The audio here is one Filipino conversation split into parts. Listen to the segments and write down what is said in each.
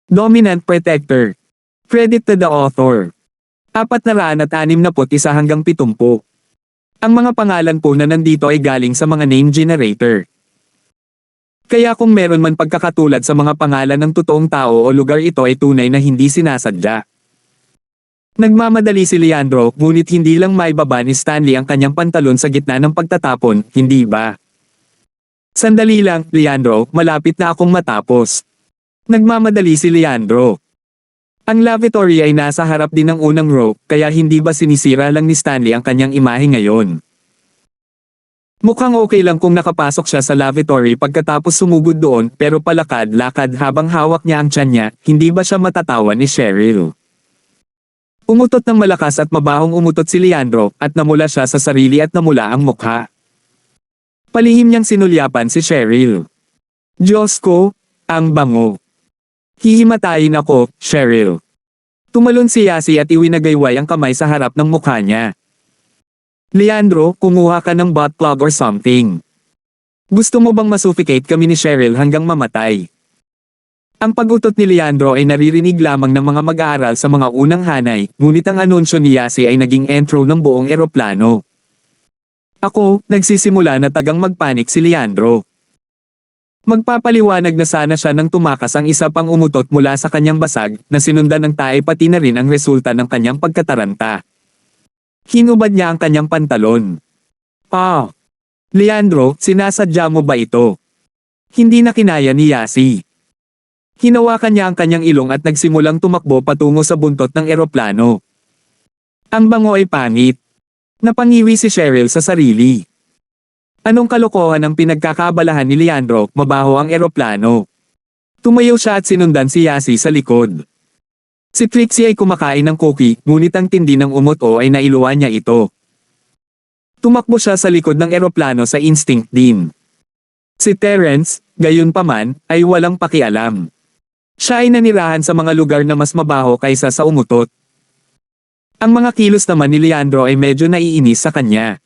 Dominant Protector. Credit to the author. 461 hanggang 70. Ang mga pangalan po na nandito ay galing sa mga name generator. Kaya kung meron man pagkakatulad sa mga pangalan ng totoong tao o lugar, ito ay tunay na hindi sinasadya. Nagmamadali si Leandro, ngunit hindi lang maibaba ni Stanley ang kanyang pantalon sa gitna ng pagtatapon, hindi ba? Sandali lang, Leandro, malapit na akong matapos. Nagmamadali si Leandro. Ang lavatory ay nasa harap din ng unang row, kaya hindi ba sinisira lang ni Stanley ang kanyang imahe ngayon? Mukhang okay lang kung nakapasok siya sa lavatory pagkatapos sumugod doon, pero palakad-lakad habang hawak niya ang tiyan niya, hindi ba siya matatawa ni Cheryl? Umutot ng malakas at mabahong umutot si Leandro, at namula siya sa sarili at namula ang mukha. Palihim niyang sinulyapan si Cheryl. Diyos ko, ang bango. Hihimatayin ako, Cheryl. Tumalon si Yasi at iwinagayway ang kamay sa harap ng mukha niya. Leandro, kumuha ka ng butt plug or something. Gusto mo bang masuffocate kami ni Cheryl hanggang mamatay? Ang pag-utot ni Leandro ay naririnig lamang ng mga mag-aaral sa mga unang hanay, ngunit ang anunsyo ni Yasi ay naging intro ng buong eroplano. Ako, nagsisimula na tagang magpanik si Leandro. Magpapaliwanag na sana siya nang tumakas ang isa pang umutot mula sa kanyang basag, na sinundan ng tae pati na rin ang resulta ng kanyang pagkataranta. Hinubad niya ang kanyang pantalon. Leandro, sinasadya mo ba ito? Hindi na kinaya ni Yasi. Hinawakan niya ang kanyang ilong at nagsimulang tumakbo patungo sa buntot ng eroplano. Ang bango ay pangit. Napangiwi si Cheryl sa sarili. Anong kalokohan ang pinagkakabalahan ni Leandro, mabaho ang eroplano. Tumayo siya at sinundan si Yasi sa likod. Si Trixie ay kumakain ng cookie, ngunit ang tindi ng umot-o ay nailuwan niya ito. Tumakbo siya sa likod ng eroplano sa instinct din. Si Terence, gayunpaman, ay walang pakialam. Siya ay nanirahan sa mga lugar na mas mabaho kaysa sa umutot. Ang mga kilos naman ni Leandro ay medyo naiinis sa kanya.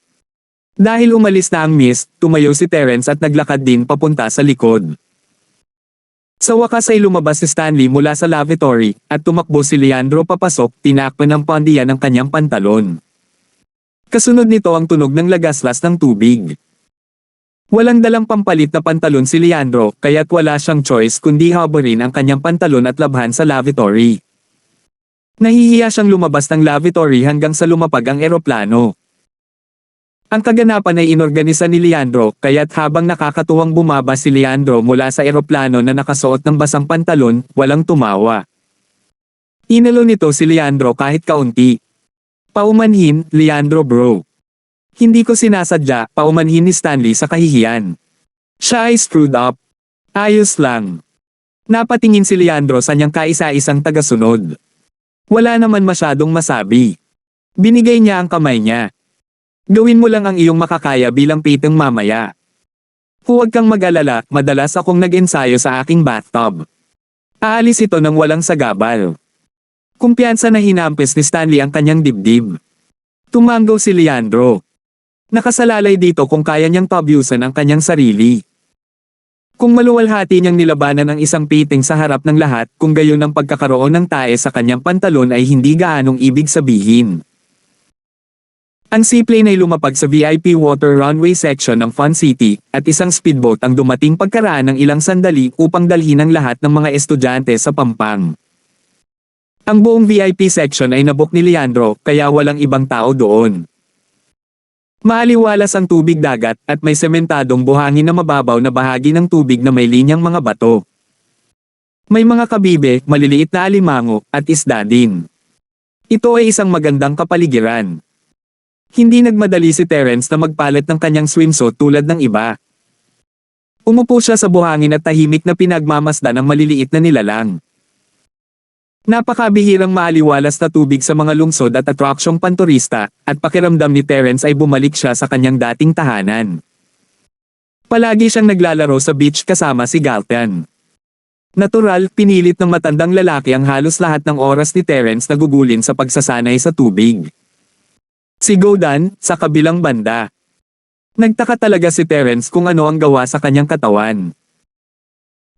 Dahil umalis na ang mist, tumayo si Terence at naglakad din papunta sa likod. Sa wakas ay lumabas si Stanley mula sa lavatory, at tumakbo si Leandro papasok, tinakpan ng pandiyan ng kanyang pantalon. Kasunod nito ang tunog ng lagaslas ng tubig. Walang dalang pampalit na pantalon si Leandro, kaya't wala siyang choice kundi habarin ang kanyang pantalon at labhan sa lavatory. Nahihiya siyang lumabas ng lavatory hanggang sa lumapag ang eroplano. Ang kaganapan ay inorganisa ni Leandro, kaya't habang nakakatuwang bumaba si Leandro mula sa eroplano na nakasuot ng basang pantalon, walang tumawa. Inalo nito si Leandro kahit kaunti. Paumanhin, Leandro bro. Hindi ko sinasadya, paumanhin ni Stanley sa kahihiyan. Siya ay screwed up. Ayos lang. Napatingin si Leandro sa niyang kaisa-isang tagasunod. Wala naman masyadong masabi. Binigay niya ang kamay niya. Gawin mo lang ang iyong makakaya bilang pitong mamaya. Huwag kang mag-alala, madalas akong nag-ensayo sa aking bathtub. Aalis ito nang walang sagabal. Kumpiyansa na hinampes ni Stanley ang kanyang dibdib. Tumango si Leandro. Nakasalalay dito kung kaya niyang pabyusan ang kanyang sarili. Kung maluwalhati niyang nilabanan ang isang piting sa harap ng lahat, kung gayon ang pagkakaroon ng tae sa kanyang pantalon ay hindi gaanong ibig sabihin. Ang seaplane ay lumapag sa VIP water runway section ng Fun City, at isang speedboat ang dumating pagkaraan ng ilang sandali upang dalhin ang lahat ng mga estudyante sa Pampang. Ang buong VIP section ay nabook ni Leandro, kaya walang ibang tao doon. Maaliwalas ang tubig dagat, at may sementadong buhangin na mababaw na bahagi ng tubig na may linyang mga bato. May mga kabibe, maliliit na alimango, at isda din. Ito ay isang magandang kapaligiran. Hindi nagmadali si Terence na magpalit ng kanyang swimsuit tulad ng iba. Umupo siya sa buhangin at tahimik na pinagmamasdan ng maliliit na nilalang. Napakabihirang maaliwalas na tubig sa mga lungsod at atraksyong panturista, at pakiramdam ni Terence ay bumalik siya sa kanyang dating tahanan. Palagi siyang naglalaro sa beach kasama si Galtan. Natural, pinilit ng matandang lalaki ang halos lahat ng oras ni Terence na gugulin sa pagsasanay sa tubig. Si Godan, sa kabilang banda. Nagtaka talaga si Terence kung ano ang gawa sa kanyang katawan.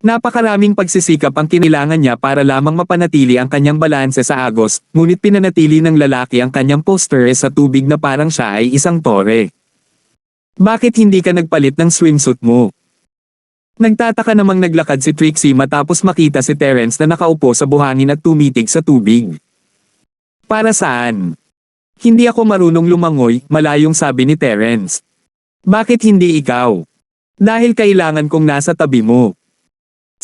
Napakaraming pagsisikap ang kinilangan niya para lamang mapanatili ang kanyang balanse sa agos, ngunit pinanatili ng lalaki ang kanyang posture sa tubig na parang siya ay isang tore. Bakit hindi ka nagpalit ng swimsuit mo? Nagtataka namang naglakad si Trixie matapos makita si Terence na nakaupo sa buhangin at tumitig sa tubig. Para saan? Hindi ako marunong lumangoy, malayong sabi ni Terence. Bakit hindi ikaw? Dahil kailangan kong nasa tabi mo.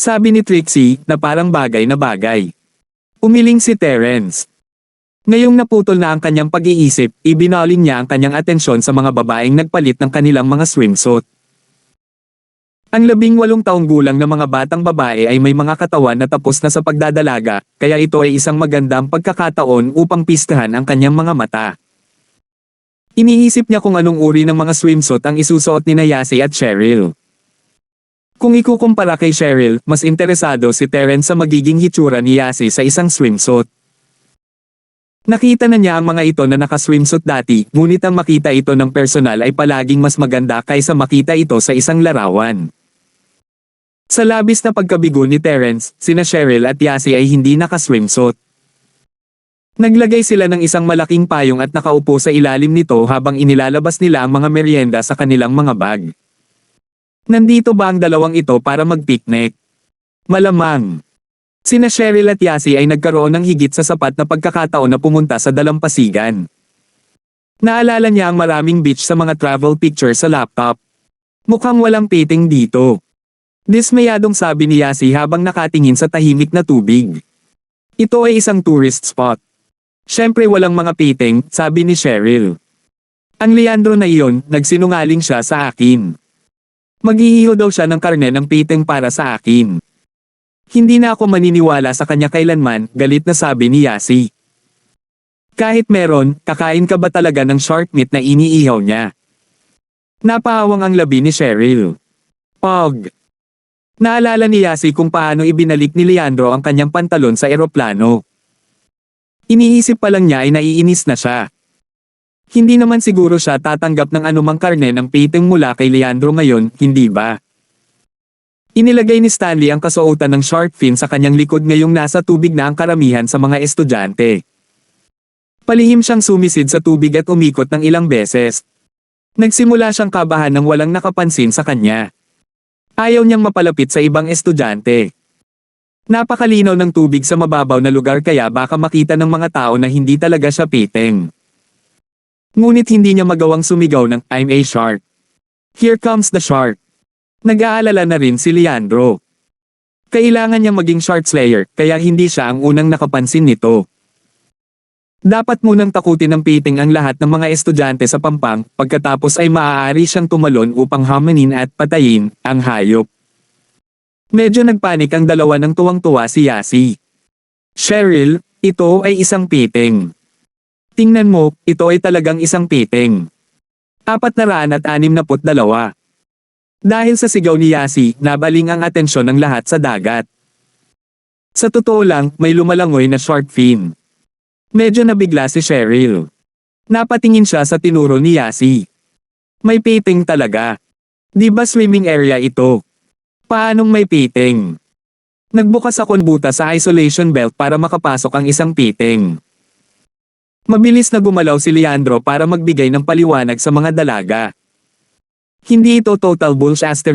Sabi ni Trixie, na parang bagay na bagay. Umiling si Terence. Ngayong naputol na ang kanyang pag-iisip, ibinaling niya ang kanyang atensyon sa mga babaeng nagpalit ng kanilang mga swimsuit. Ang 18 taong gulang na mga batang babae ay may mga katawan na tapos na sa pagdadalaga, kaya ito ay isang magandang pagkakataon upang pistahan ang kanyang mga mata. Iniisip niya kung anong uri ng mga swimsuit ang isusuot ni Yasi at Cheryl. Kung ikukumpara kay Cheryl, mas interesado si Terence sa magiging hitsura ni Yasi sa isang swimsuit. Nakita na niya ang mga ito na naka-swimsuit dati, ngunit ang makita ito ng personal ay palaging mas maganda kaysa makita ito sa isang larawan. Sa labis na pagkabigo ni Terence, sina Cheryl at Yasi ay hindi naka-swimsuit. Naglagay sila ng isang malaking payong at nakaupo sa ilalim nito habang inilalabas nila ang mga merienda sa kanilang mga bag. Nandito ba ang dalawang ito para mag-picnic? Malamang. Sina Cheryl at Yasi ay nagkaroon ng higit sa sapat na pagkakataon na pumunta sa dalampasigan. Naalala niya ang maraming beach sa mga travel pictures sa laptop. Mukhang walang piting dito. Dismayadong sabi ni Yasi habang nakatingin sa tahimik na tubig. Ito ay isang tourist spot. Siyempre walang mga piting, sabi ni Cheryl. Ang Leandro na iyon, nagsinungaling siya sa akin. Maghihiho daw siya ng karne ng piting para sa akin. Hindi na ako maniniwala sa kanya kailanman, galit na sabi ni Yasi. Kahit meron, kakain ka ba talaga ng shark meat na iniihaw niya? Napahawang ang labi ni Cheryl. Pog. Naalala ni Yasi kung paano ibinalik ni Leandro ang kanyang pantalon sa eroplano. Iniisip pa lang niya ay naiinis na siya. Hindi naman siguro siya tatanggap ng anumang karne ng piting mula kay Leandro ngayon, hindi ba? Inilagay ni Stanley ang kasuotan ng shark fin sa kanyang likod ngayong nasa tubig na ang karamihan sa mga estudyante. Palihim siyang sumisid sa tubig at umikot ng ilang beses. Nagsimula siyang kabahan nang walang nakapansin sa kanya. Ayaw niyang mapalapit sa ibang estudyante. Napakalinaw ng tubig sa mababaw na lugar kaya baka makita ng mga tao na hindi talaga siya piting. Ngunit hindi niya magawang sumigaw ng I'm a shark. Here comes the shark. Nag-aalala na rin si Leandro. Kailangan niya maging shark slayer kaya hindi siya ang unang nakapansin nito. Dapat munang takutin ng piting ang lahat ng mga estudyante sa Pampang pagkatapos ay maaari siyang tumalon upang hamanin at patayin ang hayop. Medyo nagpanik ang dalawa ng tuwang-tuwa si Yasi. Cheryl, ito ay isang piting. Tingnan mo, ito ay talagang isang piting. 462. Dahil sa sigaw ni Yasi, nabaling ang atensyon ng lahat sa dagat. Sa totoo lang, may lumalangoy na shark fin. Medyo nabigla si Cheryl. Napatingin siya sa tinuro ni Yasi. May piting talaga. Di ba swimming area ito? Paanong may piting? Nagbukas ako ng buta sa isolation belt para makapasok ang isang piting. Mabilis na gumalaw si Leandro para magbigay ng paliwanag sa mga dalaga. Hindi ito total bullshit.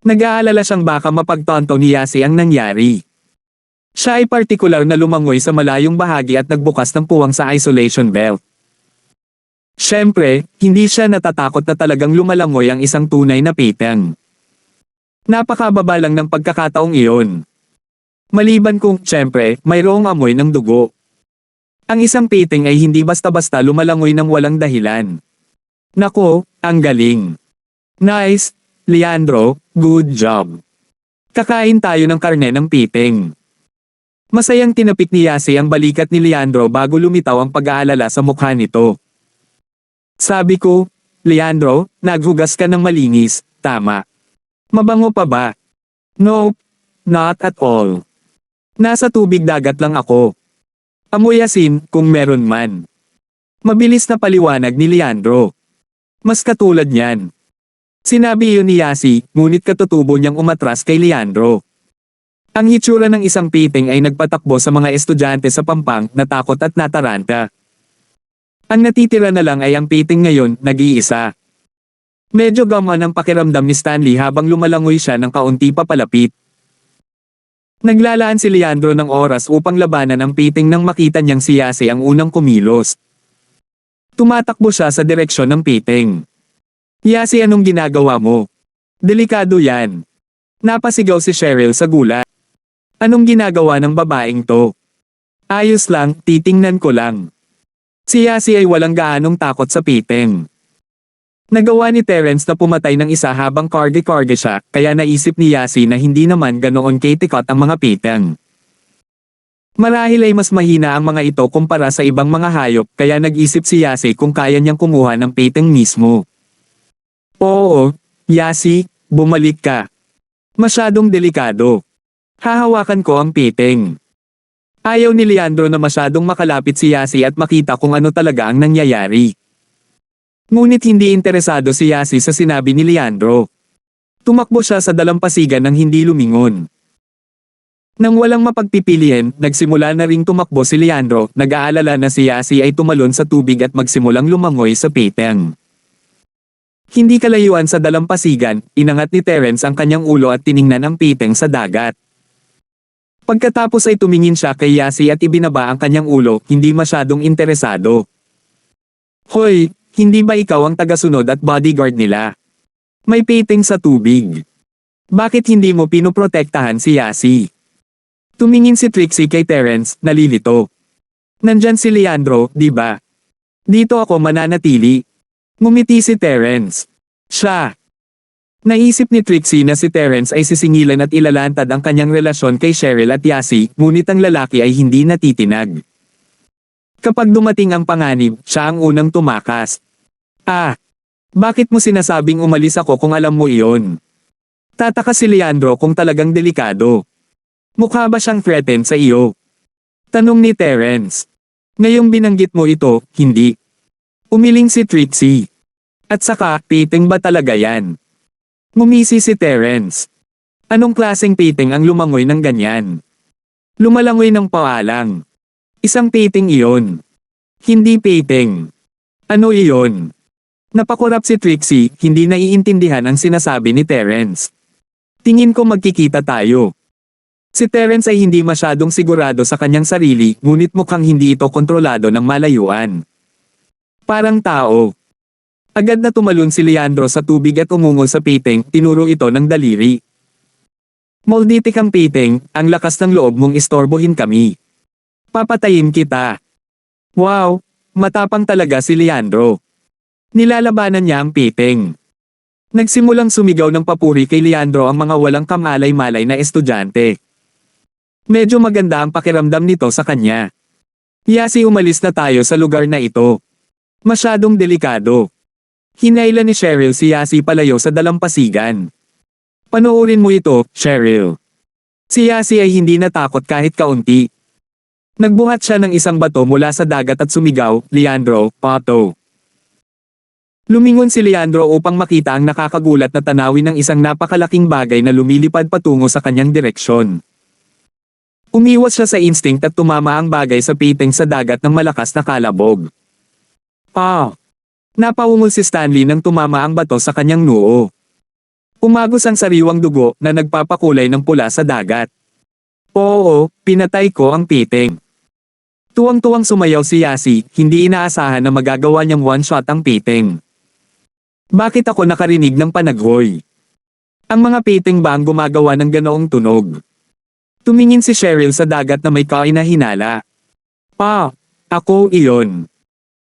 Nag-aalala siyang baka mapagtonto ni Yasi ang nangyari. Siya ay partikular na lumangoy sa malayong bahagi at nagbukas ng puwang sa isolation belt. Siyempre, hindi siya natatakot na talagang lumalangoy ang isang tunay na piting. Napakababa lang ng pagkakataong iyon. Maliban kung, siyempre, mayroong amoy ng dugo. Ang isang piting ay hindi basta-basta lumalangoy ng walang dahilan. Nako, ang galing. Nice, Leandro, good job. Kakain tayo ng karne ng piting. Masayang tinapik ni Yasi ang balikat ni Leandro bago lumitaw ang pag-aalala sa mukha nito. Sabi ko, Leandro, naghugas ka ng malinis, tama. Mabango pa ba? Nope, not at all. Nasa tubig dagat lang ako. Amoy asin, kung meron man. Mabilis na paliwanag ni Leandro. Mas katulad niyan. Sinabi iyon ni Yasi, ngunit katutubo niyang umatras kay Leandro. Ang hitsura ng isang piting ay nagpatakbo sa mga estudyante sa pampang, natakot at nataranta. Ang natitira na lang ay ang piting ngayon, nag-iisa. Medyo gaman ang pakiramdam ni Stanley habang lumalangoy siya ng kaunti papalapit. Naglalaan si Leandro ng oras upang labanan ang piting nang makita niyang si Yasi ang unang kumilos. Tumatakbo siya sa direksyon ng piting. Yasi, anong ginagawa mo? Delikado yan. Napasigaw si Cheryl sa gulat. Anong ginagawa ng babaeng to? Ayos lang, titingnan ko lang. Si Yasi ay walang gaanong takot sa piting. Nagawa ni Terence na pumatay ng isa habang karge-karge siya, kaya naisip ni Yasi na hindi naman ganoon kitikot ang mga piting. Marahil ay mas mahina ang mga ito kumpara sa ibang mga hayop, kaya nag-isip si Yasi kung kaya niyang kumuha ng piting mismo. Oo, Yasi, bumalik ka. Masyadong delikado. Hahawakan ko ang piting. Ayaw ni Leandro na masyadong makalapit si Yasi at makita kung ano talaga ang nangyayari. Ngunit hindi interesado si Yasi sa sinabi ni Leandro. Tumakbo siya sa dalampasigan nang hindi lumingon. Nang walang mapagpipilian, nagsimula na ring tumakbo si Leandro, nag-aalala na si Yasi ay tumalon sa tubig at magsimulang lumangoy sa piting. Hindi kalayuan sa dalampasigan, inangat ni Terence ang kanyang ulo at tiningnan ang piting sa dagat. Pagkatapos ay tumingin siya kay Yasi at ibinaba ang kanyang ulo, hindi masyadong interesado. Hoy! Hindi ba ikaw ang tagasunod at bodyguard nila? May piting sa tubig. Bakit hindi mo pinoprotektahan si Yasi? Tumingin si Trixie kay Terence, nalilito. Nandyan si Leandro, di ba? Dito ako mananatili. Ngumiti si Terence. Siya. Naisip ni Trixie na si Terence ay sisingilan at ilalantad ang kanyang relasyon kay Cheryl at Yasi, ngunit ang lalaki ay hindi natitinag. Kapag dumating ang panganib, siya ang unang tumakas. Bakit mo sinasabing umalis ako kung alam mo iyon? Tataka si Leandro kung talagang delikado. Mukha ba siyang threatened sa iyo? Tanong ni Terence. Ngayong binanggit mo ito, hindi. Umiling si Trixie. At saka, piting ba talaga yan? Ngumisi si Terence. Anong klaseng piting ang lumangoy ng ganyan? Lumalangoy ng paalang. Isang piting iyon. Hindi piting. Ano iyon? Napakurap si Trixie, hindi naiintindihan ang sinasabi ni Terence. Tingin ko magkikita tayo. Si Terence ay hindi masyadong sigurado sa kanyang sarili, ngunit mukhang hindi ito kontrolado ng malayuan. Parang tao. Agad na tumalon si Leandro sa tubig at umungol sa piting, tinuro ito ng daliri. Molditik ang piting, ang lakas ng loob mong istorbohin kami. Papatayin kita. Wow, matapang talaga si Leandro. Nilalabanan niya ang piting. Nagsimulang sumigaw ng papuri kay Leandro ang mga walang kamalay-malay na estudyante. Medyo maganda ang pakiramdam nito sa kanya. Yasi, umalis na tayo sa lugar na ito. Masyadong delikado. Hinailan ni Cheryl si Yasi palayo sa dalampasigan. Panoorin mo ito, Cheryl. Si Yasi ay hindi natakot kahit kaunti. Nagbuhat siya ng isang bato mula sa dagat at sumigaw, Leandro, pato. Lumingon si Leandro upang makita ang nakakagulat na tanawin ng isang napakalaking bagay na lumilipad patungo sa kanyang direksyon. Umiwas siya sa instinct at tumama ang bagay sa piting sa dagat ng malakas na kalabog. Napaungol si Stanley nang tumama ang bato sa kanyang noo. Umagos ang sariwang dugo na nagpapakulay ng pula sa dagat. Oo, pinatay ko ang piting. Tuwang-tuwang sumayaw si Yasi, hindi inaasahan na magagawa niyang one-shot ang piting. Bakit ako nakarinig ng panaghoy? Ang mga piting ba ang gumagawa ng ganoong tunog? Tumingin si Cheryl sa dagat na may kainahinala. Ako iyon.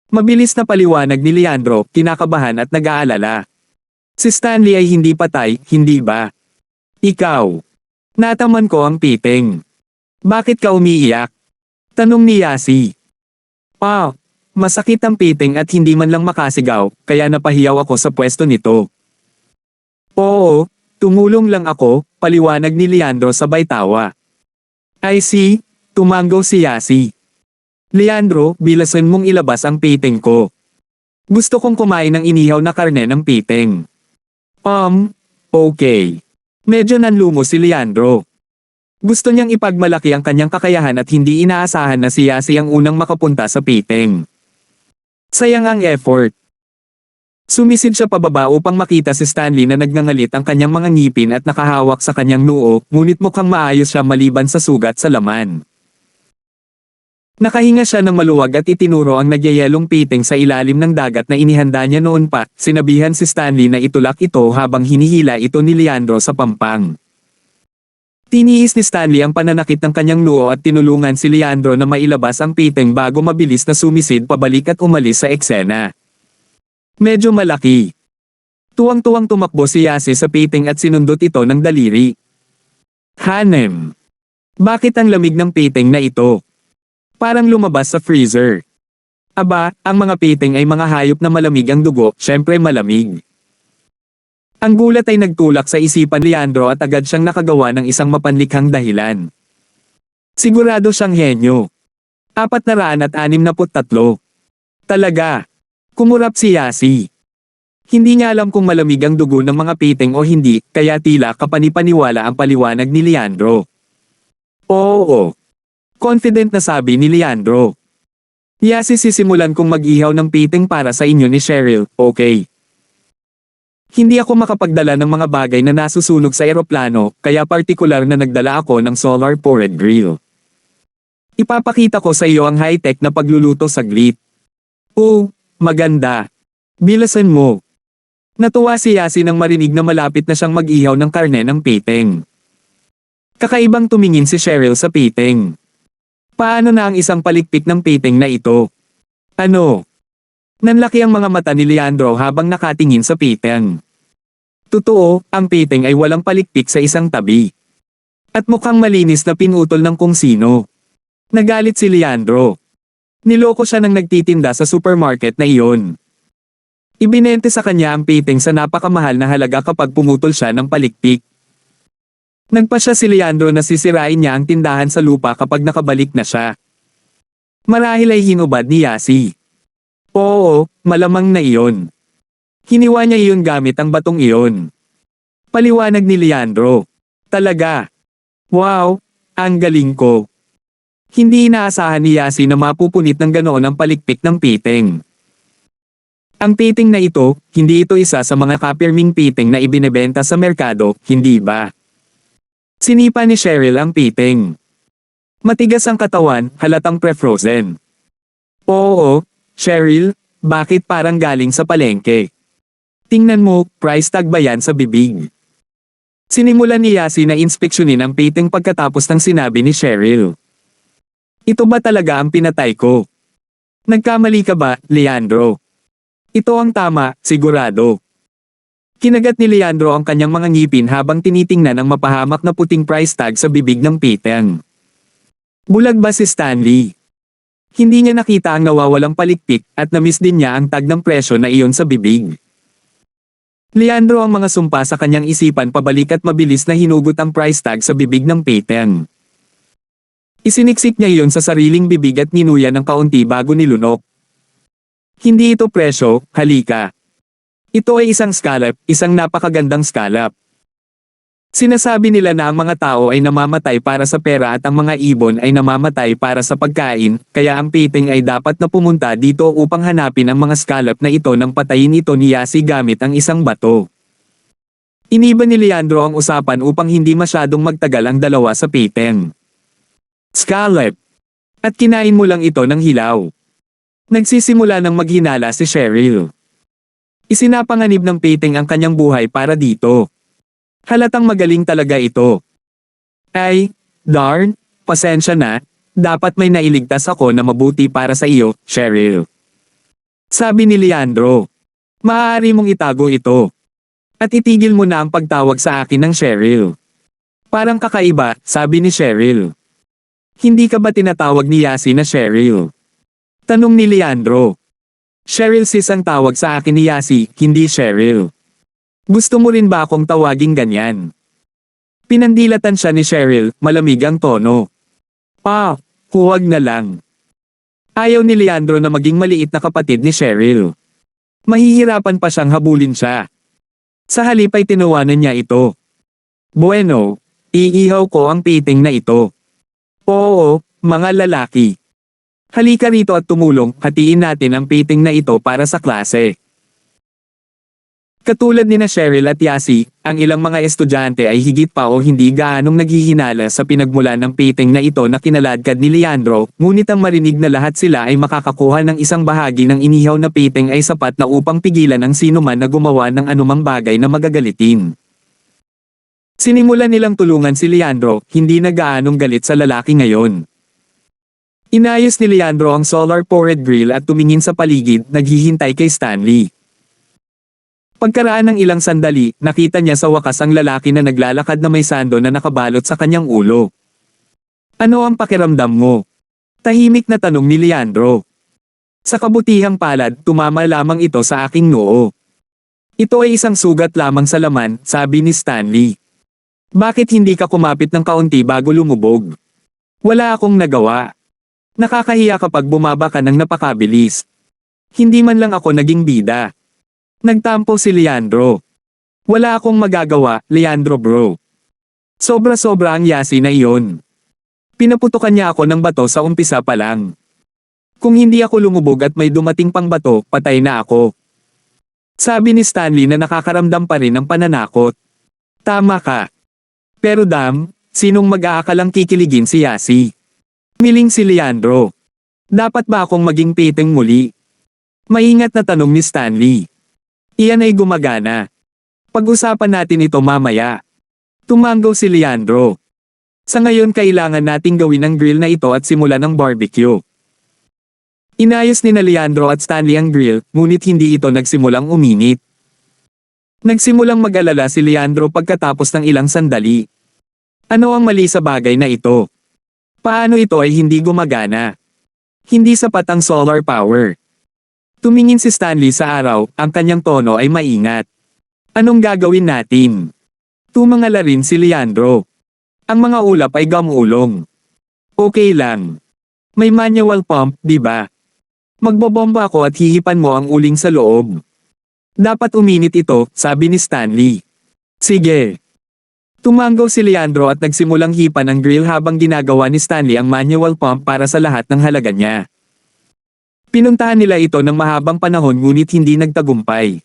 Mabilis na paliwanag ni Leandro, kinakabahan at nag-aalala. Si Stanley ay hindi patay, hindi ba? Ikaw. Nataman ko ang piting. Bakit ka umiiyak? Tanong ni Yasi. Masakit ang piting at hindi man lang makasigaw, kaya napahiyaw ako sa pwesto nito. Oo, tumulong lang ako, paliwanag ni Leandro sabay tawa. I see, tumango si Yasi. Leandro, bilasan mong ilabas ang piting ko. Gusto kong kumain ng inihaw na karne ng piting. Okay. Medyo nanlumo si Leandro. Gusto niyang ipagmalaki ang kanyang kakayahan at hindi inaasahan na si Yasi ang unang makapunta sa piteng. Sayang ang effort. Sumisid siya pababa upang makita si Stanley na nagngangalit ang kanyang mga ngipin at nakahawak sa kanyang noo, ngunit mukhang maayos siya maliban sa sugat sa laman. Nakahinga siya ng maluwag at itinuro ang nagyayelong piting sa ilalim ng dagat na inihanda niya noon pa, sinabihan si Stanley na itulak ito habang hinihila ito ni Leandro sa pampang. Tiniis ni Stanley ang pananakit ng kanyang noo at tinulungan si Leandro na mailabas ang piting bago mabilis na sumisid pabalik at umalis sa eksena. Medyo malaki. Tuwang-tuwang tumakbo si Yasi sa piting at sinundot ito ng daliri. Hanem. Bakit ang lamig ng piting na ito? Parang lumabas sa freezer. Aba, ang mga piting ay mga hayop na malamig ang dugo, syempre malamig. Ang gulat ay nagtulak sa isipan ni Leandro at agad siyang nakagawa ng isang mapanlikhang dahilan. Sigurado siyang henyo. 463. Talaga. Kumurap si Yasi. Hindi niya alam kung malamig ang dugo ng mga piting o hindi, kaya tila kapanipaniwala ang paliwanag ni Leandro. Oo. Confident na sabi ni Leandro. Yasi, sisimulan kong mag-ihaw ng piting para sa inyo ni Cheryl, okay? Hindi ako makapagdala ng mga bagay na nasusunog sa eroplano, kaya partikular na nagdala ako ng solar-powered grill. Ipapakita ko sa iyo ang high-tech na pagluluto saglit. Oh, maganda. Bilasan mo. Natuwa si Yasi nang marinig na malapit na siyang mag-ihaw ng karne ng piting. Kakaibang tumingin si Cheryl sa piting. Paano na ang isang palikpik ng piting na ito? Ano? Nanlaki ang mga mata ni Leandro habang nakatingin sa piting. Totoo, ang piting ay walang palikpik sa isang tabi. At mukhang malinis na pinutol ng kung sino. Nagalit si Leandro. Niloko siya nang nagtitinda sa supermarket na iyon. Ibinente sa kanya ang piting sa napakamahal na halaga kapag pumutol siya ng palikpik. Nagpasya si Leandro na sisirain niya ang tindahan sa lupa kapag nakabalik na siya. Marahil ay hinubad ni Yasi. Oo, malamang na iyon. Hiniwa niya iyon gamit ang batong iyon. Paliwanag ni Leandro. Talaga. Wow, ang galing ko. Hindi inaasahan ni Yasi na mapupunit ng ganoon ang palikpik ng piting. Ang piting na ito, hindi ito isa sa mga kapirming piting na ibinebenta sa merkado, hindi ba? Sinipa ni Cheryl ang piting. Matigas ang katawan, halatang pre-frozen. Oo, Cheryl, bakit parang galing sa palengke? Tingnan mo, price tag ba yan sa bibig? Sinimulan ni Yasi na inspeksyonin ang piting pagkatapos ng sinabi ni Cheryl. Ito ba talaga ang pinatay ko? Nagkamali ka ba, Leandro? Ito ang tama, sigurado. Kinagat ni Leandro ang kanyang mga ngipin habang tinitingnan ang mapahamak na puting price tag sa bibig ng piting. Bulag ba si Stanley? Hindi niya nakita ang nawawalang palikpik at na-miss din niya ang tag ng presyo na iyon sa bibig. Leandro ang mga sumpa sa kanyang isipan pabalik at mabilis na hinugot ang price tag sa bibig ng piting. Isiniksik niya iyon sa sariling bibig at ninuya ng kaunti bago nilunok. Hindi ito presyo, halika. Ito ay isang scallop, isang napakagandang scallop. Sinasabi nila na ang mga tao ay namamatay para sa pera at ang mga ibon ay namamatay para sa pagkain, kaya ang piting ay dapat na pumunta dito upang hanapin ang mga scallop na ito nang patayin ito ni Yasi gamit ang isang bato. Iniba ni Leandro ang usapan upang hindi masyadong magtagal ang dalawa sa piting. Scallop. At kinain mo lang ito ng hilaw. Nagsisimula ng maghinala si Cheryl. Isinapanganib ng piting ang kanyang buhay para dito. Halatang magaling talaga ito. Ay, darn, pasensya na, dapat may nailigtas ako na mabuti para sa iyo, Cheryl. Sabi ni Leandro. Maaari mong itago ito. At itigil mo na ang pagtawag sa akin ng Cheryl. Parang kakaiba, sabi ni Cheryl. Hindi ka ba tinatawag ni Yasi na Cheryl? Tanong ni Leandro. Cheryl sis ang tawag sa akin ni Yasi, hindi Cheryl. Gusto mo rin ba akong tawaging ganyan? Pinandilatan siya ni Cheryl, malamig ang tono. Huwag na lang. Ayaw ni Leandro na maging maliit na kapatid ni Cheryl. Mahihirapan pa siyang habulin siya. Sa halip ay tinawanan niya ito. Bueno, iihaw ko ang piting na ito. Oo, mga lalaki. Halika rito at tumulong, hatiin natin ang piting na ito para sa klase. Katulad nina Cheryl at Yasi, ang ilang mga estudyante ay higit pa o hindi gaanong naghihinala sa pinagmulan ng piting na ito na kinaladkad ni Leandro, ngunit ang marinig na lahat sila ay makakakuha ng isang bahagi ng inihaw na piting ay sapat na upang pigilan ang sinuman na gumawa ng anumang bagay na magagalitin. Sinimulan nilang tulungan si Leandro, hindi na gaanong galit sa lalaki ngayon. Inayos ni Leandro ang solar-powered grill at tumingin sa paligid, naghihintay kay Stanley. Pagkaraan ng ilang sandali, nakita niya sa wakas ang lalaki na naglalakad na may sando na nakabalot sa kanyang ulo. Ano ang pakiramdam mo? Tahimik na tanong ni Leandro. Sa kabutihang palad, tumama lamang ito sa aking noo. Ito ay isang sugat lamang sa laman, sabi ni Stanley. Bakit hindi ka kumapit ng kaunti bago lumubog? Wala akong nagawa. Nakakahiya kapag bumaba ka ng napakabilis. Hindi man lang ako naging bida. Nagtampo si Leandro. Wala akong magagawa, Leandro bro. Sobra-sobra ang yasi na iyon. Pinaputukan niya ako ng bato sa umpisa pa lang. Kung hindi ako lumubog at may dumating pang bato, patay na ako. Sabi ni Stanley na nakakaramdam pa rin ng pananakot. Tama ka. Pero Dam, sinong mag-aakalang kikiligin si Yasi? Miling si Leandro. Dapat ba akong maging piting muli? Maingat na tanong ni Stanley. Iyan ay gumagana. Pag-usapan natin ito mamaya. Tumanggaw si Leandro. Sa ngayon kailangan nating gawin ang grill na ito at simulan ang barbecue. Inayos ni Leandro at Stanley ang grill, ngunit hindi ito nagsimulang uminit. Nagsimulang mag-alala si Leandro pagkatapos ng ilang sandali. Ano ang mali sa bagay na ito? Paano ito ay hindi gumagana? Hindi sapat ang solar power. Tumingin si Stanley sa araw, ang kanyang tono ay maingat. Anong gagawin natin? Tumangala rin si Leandro. Ang mga ulap ay gamulong. Okay lang. May manual pump, di ba? Magbobomba ako at hihipan mo ang uling sa loob. Dapat uminit ito, sabi ni Stanley. Sige. Tumanggaw si Leandro at nagsimulang hipan ang grill habang ginagawa ni Stanley ang manual pump para sa lahat ng halaga niya. Pinuntahan nila ito ng mahabang panahon ngunit hindi nagtagumpay.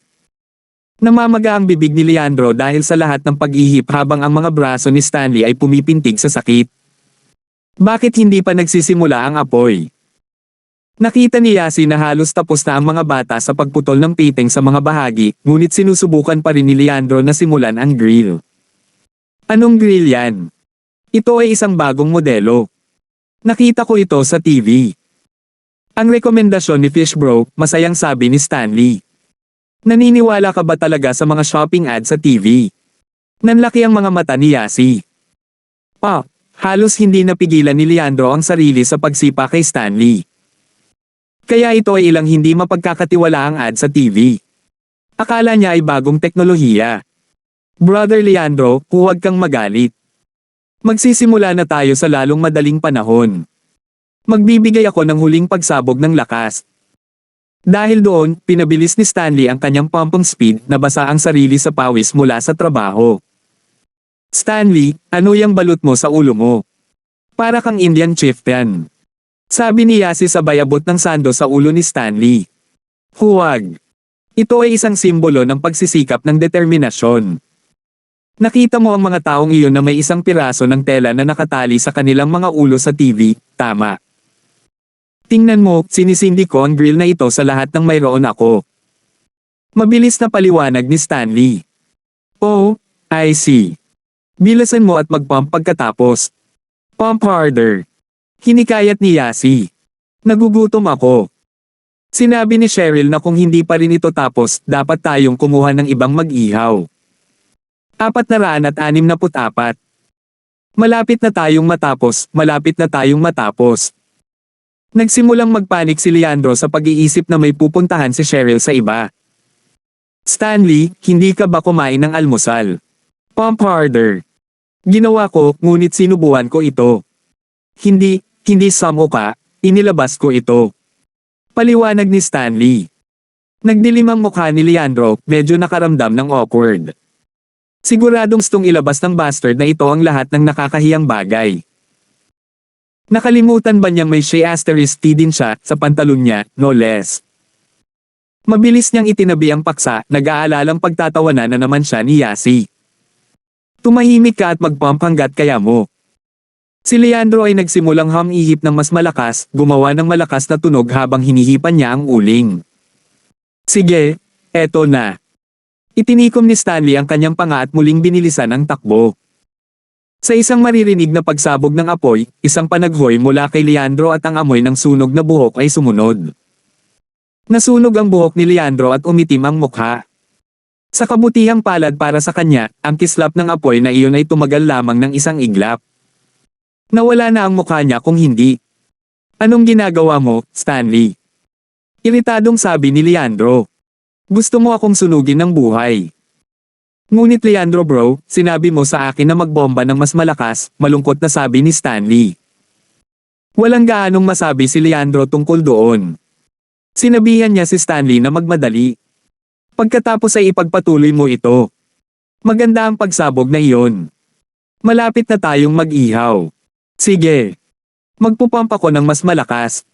Namamaga ang bibig ni Leandro dahil sa lahat ng pag-ihip habang ang mga braso ni Stanley ay pumipintig sa sakit. Bakit hindi pa nagsisimula ang apoy? Nakita ni Yasi na halos tapos na ang mga bata sa pagputol ng piting sa mga bahagi, ngunit sinusubukan pa rin ni Leandro na simulan ang grill. Anong grill yan? Ito ay isang bagong modelo. Nakita ko ito sa TV. Ang rekomendasyon ni Fishbro, masayang sabi ni Stanley. Naniniwala ka ba talaga sa mga shopping ads sa TV? Nanlaki ang mga mata ni Yasi. Halos hindi napigilan ni Leandro ang sarili sa pagsipa kay Stanley. Kaya ito ay ilang hindi mapagkakatiwalaang ad sa TV. Akala niya ay bagong teknolohiya. Brother Leandro, huwag kang magalit. Magsisimula na tayo sa lalong madaling panahon. Magbibigay ako ng huling pagsabog ng lakas. Dahil doon, pinabilis ni Stanley ang kanyang pumping speed na basa ang sarili sa pawis mula sa trabaho. Stanley, ano yung balot mo sa ulo mo? Para kang Indian chieftain. Sabi ni Yasi sabay abot ng sando sa ulo ni Stanley. Huwag. Ito ay isang simbolo ng pagsisikap ng determinasyon. Nakita mo ang mga taong iyon na may isang piraso ng tela na nakatali sa kanilang mga ulo sa TV, tama. Tingnan mo, sinisindi ko ang grill na ito sa lahat ng mayroon ako. Mabilis na paliwanag ni Stanley. Oh, I see. Bilasan mo at mag-pump pagkatapos. Pump harder. Hinikayat ni Yasi. Nagugutom ako. Sinabi ni Cheryl na kung hindi pa rin ito tapos, dapat tayong kumuha ng ibang mag-ihaw. 464. Malapit na tayong matapos. Nagsimulang magpanik si Leandro sa pag-iisip na may pupuntahan si Cheryl sa iba. Stanley, hindi ka ba kumain ng almusal? Pump harder. Ginawa ko, ngunit sinubuan ko ito. Hindi samo ka, inilabas ko ito. Paliwanag ni Stanley. Nagdilim ang mukha ni Leandro, medyo nakaramdam ng awkward. Siguradong gustong ilabas ng bastard na ito ang lahat ng nakakahiyang bagay. Nakalimutan ba niyang may *T din siya sa pantalon niya, no less. Mabilis niyang itinabi ang paksa, nag-aalalang pagtatawanan na naman siya ni Yasi. Tumahimik ka at mag-pump hanggat kaya mo. Si Leandro ay nagsimulang humihip ng mas malakas, gumawa ng malakas na tunog habang hinihipan niya ang uling. Sige, eto na. Itinikom ni Stanley ang kanyang panga at muling binilisan ang takbo. Sa isang maririnig na pagsabog ng apoy, isang panaghoy mula kay Leandro at ang amoy ng sunog na buhok ay sumunod. Nasunog ang buhok ni Leandro at umitim ang mukha. Sa kabutihang palad para sa kanya, ang kislap ng apoy na iyon ay tumagal lamang ng isang iglap. Nawala na ang mukha niya kung hindi. Anong ginagawa mo, Stanley? Iritadong sabi ni Leandro. Gusto mo akong sunugin ng buhay. Ngunit Leandro bro, sinabi mo sa akin na magbomba ng mas malakas, malungkot na sabi ni Stanley. Walang gaanong masabi si Leandro tungkol doon. Sinabihan niya si Stanley na magmadali. Pagkatapos ay ipagpatuloy mo ito. Maganda ang pagsabog na iyon. Malapit na tayong mag-ihaw. Sige. Magpupump ako ng mas malakas.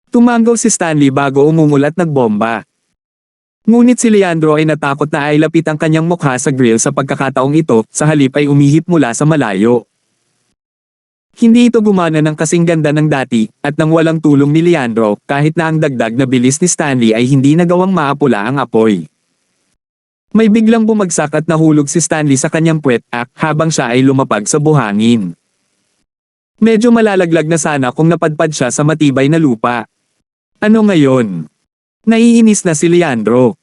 Tumanggaw si Stanley bago umungol at nagbomba. Ngunit si Leandro ay natakot na ailapit ang kanyang mukha sa grill sa pagkakataong ito, sa halip ay umihip mula sa malayo. Hindi ito gumana ng kasing ganda ng dati, at nang walang tulong ni Leandro, kahit na ang dagdag na bilis ni Stanley ay hindi nagawang maapula ang apoy. May biglang bumagsak at nahulog si Stanley sa kanyang puwet, habang siya ay lumapag sa buhangin. Medyo malalaglag na sana kung napadpad siya sa matibay na lupa. Ano ngayon? Naiinis na si Leandro.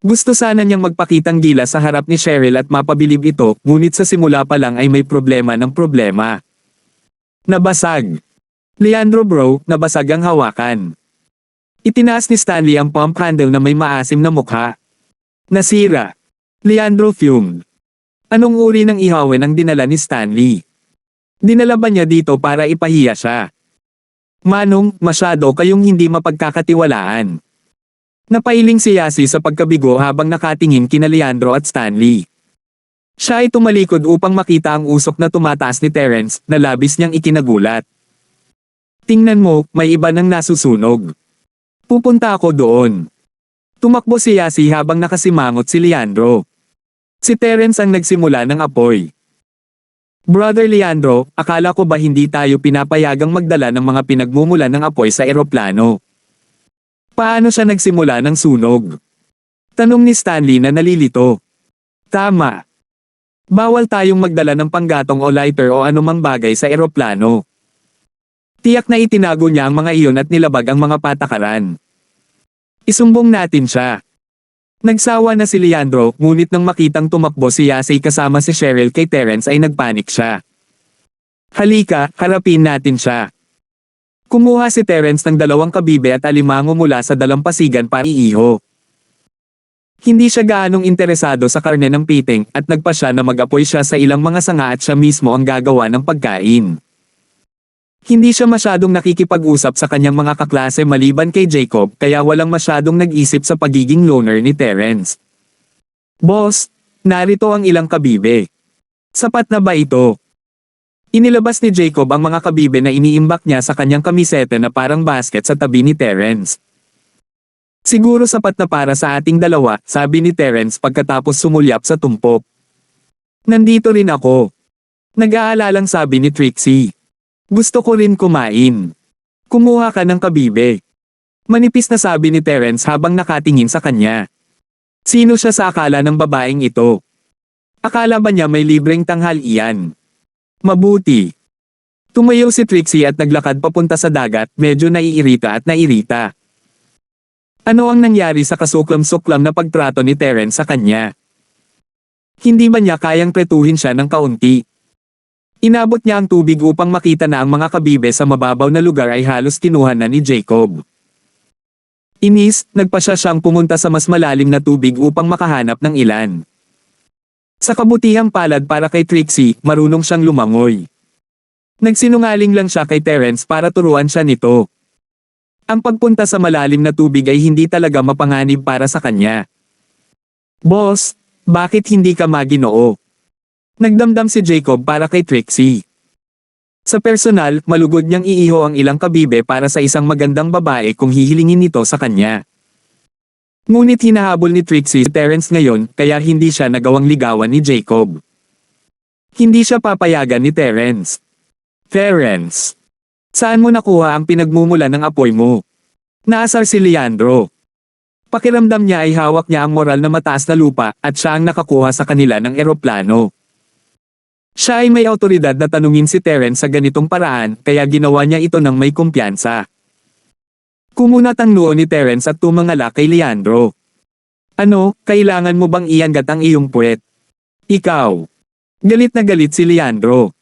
Gusto sana niyang magpakitang gila sa harap ni Cheryl at mapabilib ito, ngunit sa simula pa lang ay may problema ng problema. Nabasag. Leandro bro, nabasag ang hawakan. Itinaas ni Stanley ang pump handle na may maasim na mukha. Nasira. Leandro fumed. Anong uri ng ihawin ang dinala ni Stanley? Dinala ba niya dito para ipahiya siya? Manong, masyado kayong hindi mapagkakatiwalaan. Napailing si Yasi sa pagkabigo habang nakatingin kina Leandro at Stanley. Siya ay tumalikod upang makita ang usok na tumataas ni Terence, na labis niyang ikinagulat. Tingnan mo, may iba nang nasusunog. Pupunta ako doon. Tumakbo si Yasi habang nakasimangot si Leandro. Si Terence ang nagsimula ng apoy. Brother Leandro, akala ko ba hindi tayo pinapayagang magdala ng mga pinagmumulan ng apoy sa eroplano? Paano siya nagsimula ng sunog? Tanong ni Stanley na nalilito. Tama. Bawal tayong magdala ng panggatong o lighter o anumang bagay sa eroplano. Tiyak na itinago niya ang mga iyon at nilabag ang mga patakaran. Isumbong natin siya. Nagsawa na si Leandro, ngunit nang makitang tumakbo si Yasi kasama si Cheryl kay Terence ay nagpanik siya. Halika, harapin natin siya. Kumuha si Terence ng 2 kabibe at alimango mula sa dalampasigan para iiho. Hindi siya gaanong interesado sa karne ng piting at nagpa siya na mag-apoy siya sa ilang mga sanga at siya mismo ang gagawa ng pagkain. Hindi siya masyadong nakikipag-usap sa kanyang mga kaklase maliban kay Jacob kaya walang masyadong nag-isip sa pagiging loner ni Terence. Boss, narito ang ilang kabibe. Sapat na ba ito? Inilabas ni Jacob ang mga kabibe na iniimbak niya sa kanyang kamisete na parang basket sa tabi ni Terence. Siguro sapat na para sa ating dalawa, sabi ni Terence pagkatapos sumulyap sa tumpok. Nandito rin ako. Nag-aalalang sabi ni Trixie. Gusto ko rin kumain. Kumuha ka ng kabibe. Manipis na sabi ni Terence habang nakatingin sa kanya. Sino siya sa akala ng babaeng ito? Akala ba niya may libreng tanghalian? Mabuti. Tumayo si Trixie at naglakad papunta sa dagat, medyo naiirita at nairita. Ano ang nangyari sa kasuklam-suklam na pagtrato ni Terence sa kanya? Hindi ba niya kayang pretuhin siya ng kaunti? Inabot niya ang tubig upang makita na ang mga kabibe sa mababaw na lugar ay halos kinuha na ni Jacob. Inis, nagpasya siyang pumunta sa mas malalim na tubig upang makahanap ng ilan. Sa kabutihang palad para kay Trixie, marunong siyang lumangoy. Nagsinungaling lang siya kay Terence para turuan siya nito. Ang pagpunta sa malalim na tubig ay hindi talaga mapanganib para sa kanya. Boss, bakit hindi ka maginoo? Nagdamdam si Jacob para kay Trixie. Sa personal, malugod niyang iiho ang ilang kabibe para sa isang magandang babae kung hihilingin nito sa kanya. Ngunit hinahabol ni Trixie si Terence ngayon kaya hindi siya nagawang ligawan ni Jacob. Hindi siya papayagan ni Terence. Terence, saan mo nakuha ang pinagmumula ng apoy mo? Naasar si Leandro. Pakiramdam niya ay hawak niya ang moral na mataas na lupa at siya ang nakakuha sa kanila ng eroplano. Siya ay may awtoridad na tanungin si Terence sa ganitong paraan kaya ginawa niya ito ng may kumpiyansa. Kumunat ang noo ni Terence at tumangala kay Leandro. Ano, kailangan mo bang iangat ang iyong puwet? Ikaw. Galit na galit si Leandro.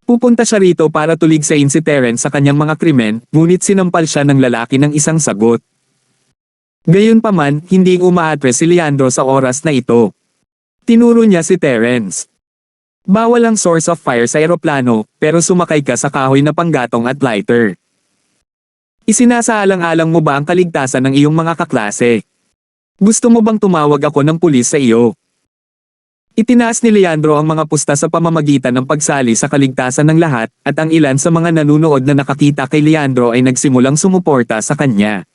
Pupunta siya rito para tuligsain si Terence sa kanyang mga krimen, ngunit sinampal siya ng lalaki ng isang sagot. Gayunpaman, hindi umaatres si Leandro sa oras na ito. Tinuro niya si Terence. Bawal ang source of fire sa eroplano, pero sumakay ka sa kahoy na panggatong at lighter. Isinasaalang-alang mo ba ang kaligtasan ng iyong mga kaklase? Gusto mo bang tumawag ako ng pulis sa iyo? Itinaas ni Leandro ang mga pusta sa pamamagitan ng pagsali sa kaligtasan ng lahat, at ang ilan sa mga nanunood na nakakita kay Leandro ay nagsimulang sumuporta sa kanya.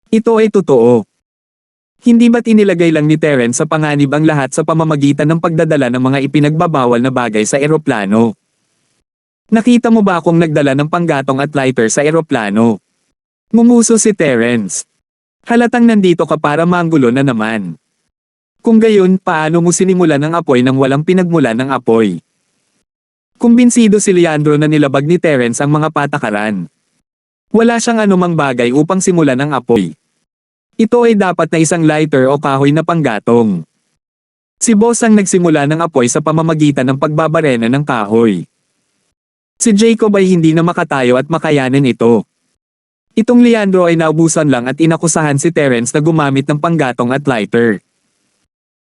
Ito ay totoo. Hindi ba't inilagay lang ni Terence sa panganib ang lahat sa pamamagitan ng pagdadala ng mga ipinagbabawal na bagay sa eroplano? Nakita mo ba akong nagdala ng panggatong at lighter sa eroplano? Ngumuso si Terence. Halatang nandito ka para manggulo na naman. Kung gayon, paano mo sinimulan ang apoy nang walang pinagmulan ng apoy? Kumbinsido si Leandro na nilabag ni Terence ang mga patakaran. Wala siyang anumang bagay upang simulan ang apoy. Ito ay dapat na isang lighter o kahoy na panggatong. Si Boss ang nagsimula ng apoy sa pamamagitan ng pagbabarena ng kahoy. Si Jacob ay hindi na makatayo at makayanin ito. Itong Leandro ay naubusan lang at inakusahan si Terence na gumamit ng panggatong at lighter.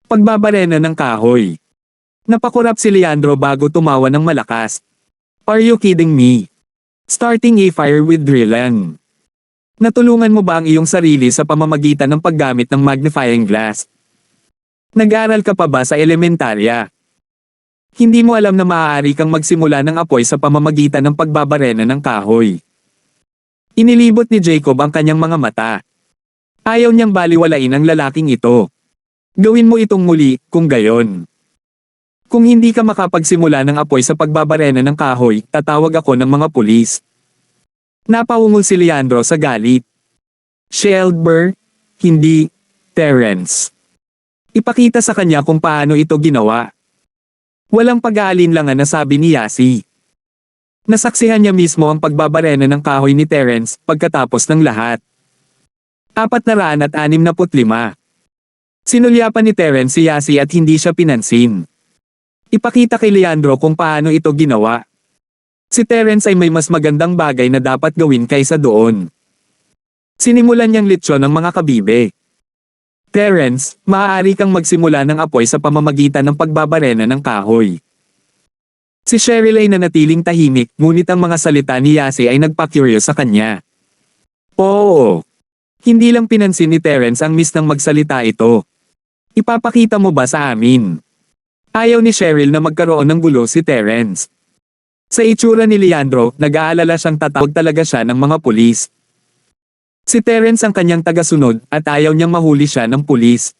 Pagbabarena ng kahoy. Napakurap si Leandro bago tumawa ng malakas. Are you kidding me? Starting a fire with drilling. Natulungan mo ba ang iyong sarili sa pamamagitan ng paggamit ng magnifying glass? Nag-aral ka pa ba sa elementarya? Hindi mo alam na maaari kang magsimula ng apoy sa pamamagitan ng pagbabarena ng kahoy. Inilibot ni Jacob ang kanyang mga mata. Ayaw niyang baliwalain ang lalaking ito. Gawin mo itong muli, kung gayon. Kung hindi ka makapagsimula ng apoy sa pagbabarena ng kahoy, tatawag ako ng mga pulis. Napaungol si Leandro sa galit. Shelber, hindi, Terence. Ipakita sa kanya kung paano ito ginawa. Walang pag-aalinlangan na sabi ni Yasi. Nasaksihan niya mismo ang pagbabarena ng kahoy ni Terence pagkatapos ng lahat. 465. Sinulyapan ni Terence si Yasi at hindi siya pinansin. Ipakita kay Leandro kung paano ito ginawa. Si Terence ay may mas magandang bagay na dapat gawin kaysa doon. Sinimulan niyang litsyon ang mga kabibe. Terence, maaari kang magsimula ng apoy sa pamamagitan ng pagbabarena ng kahoy. Si Cheryl ay nanatiling tahimik, ngunit ang mga salita ni Yasi ay nagpa-curious sa kanya. Oo. Hindi lang pinansin ni Terence ang miss ng magsalita ito. Ipapakita mo ba sa amin? Ayaw ni Cheryl na magkaroon ng gulo si Terence. Sa itsura ni Leandro, nag-aalala siyang tatawag talaga siya ng mga pulis. Si Terence ang kanyang tagasunod at ayaw niyang mahuli siya ng pulis.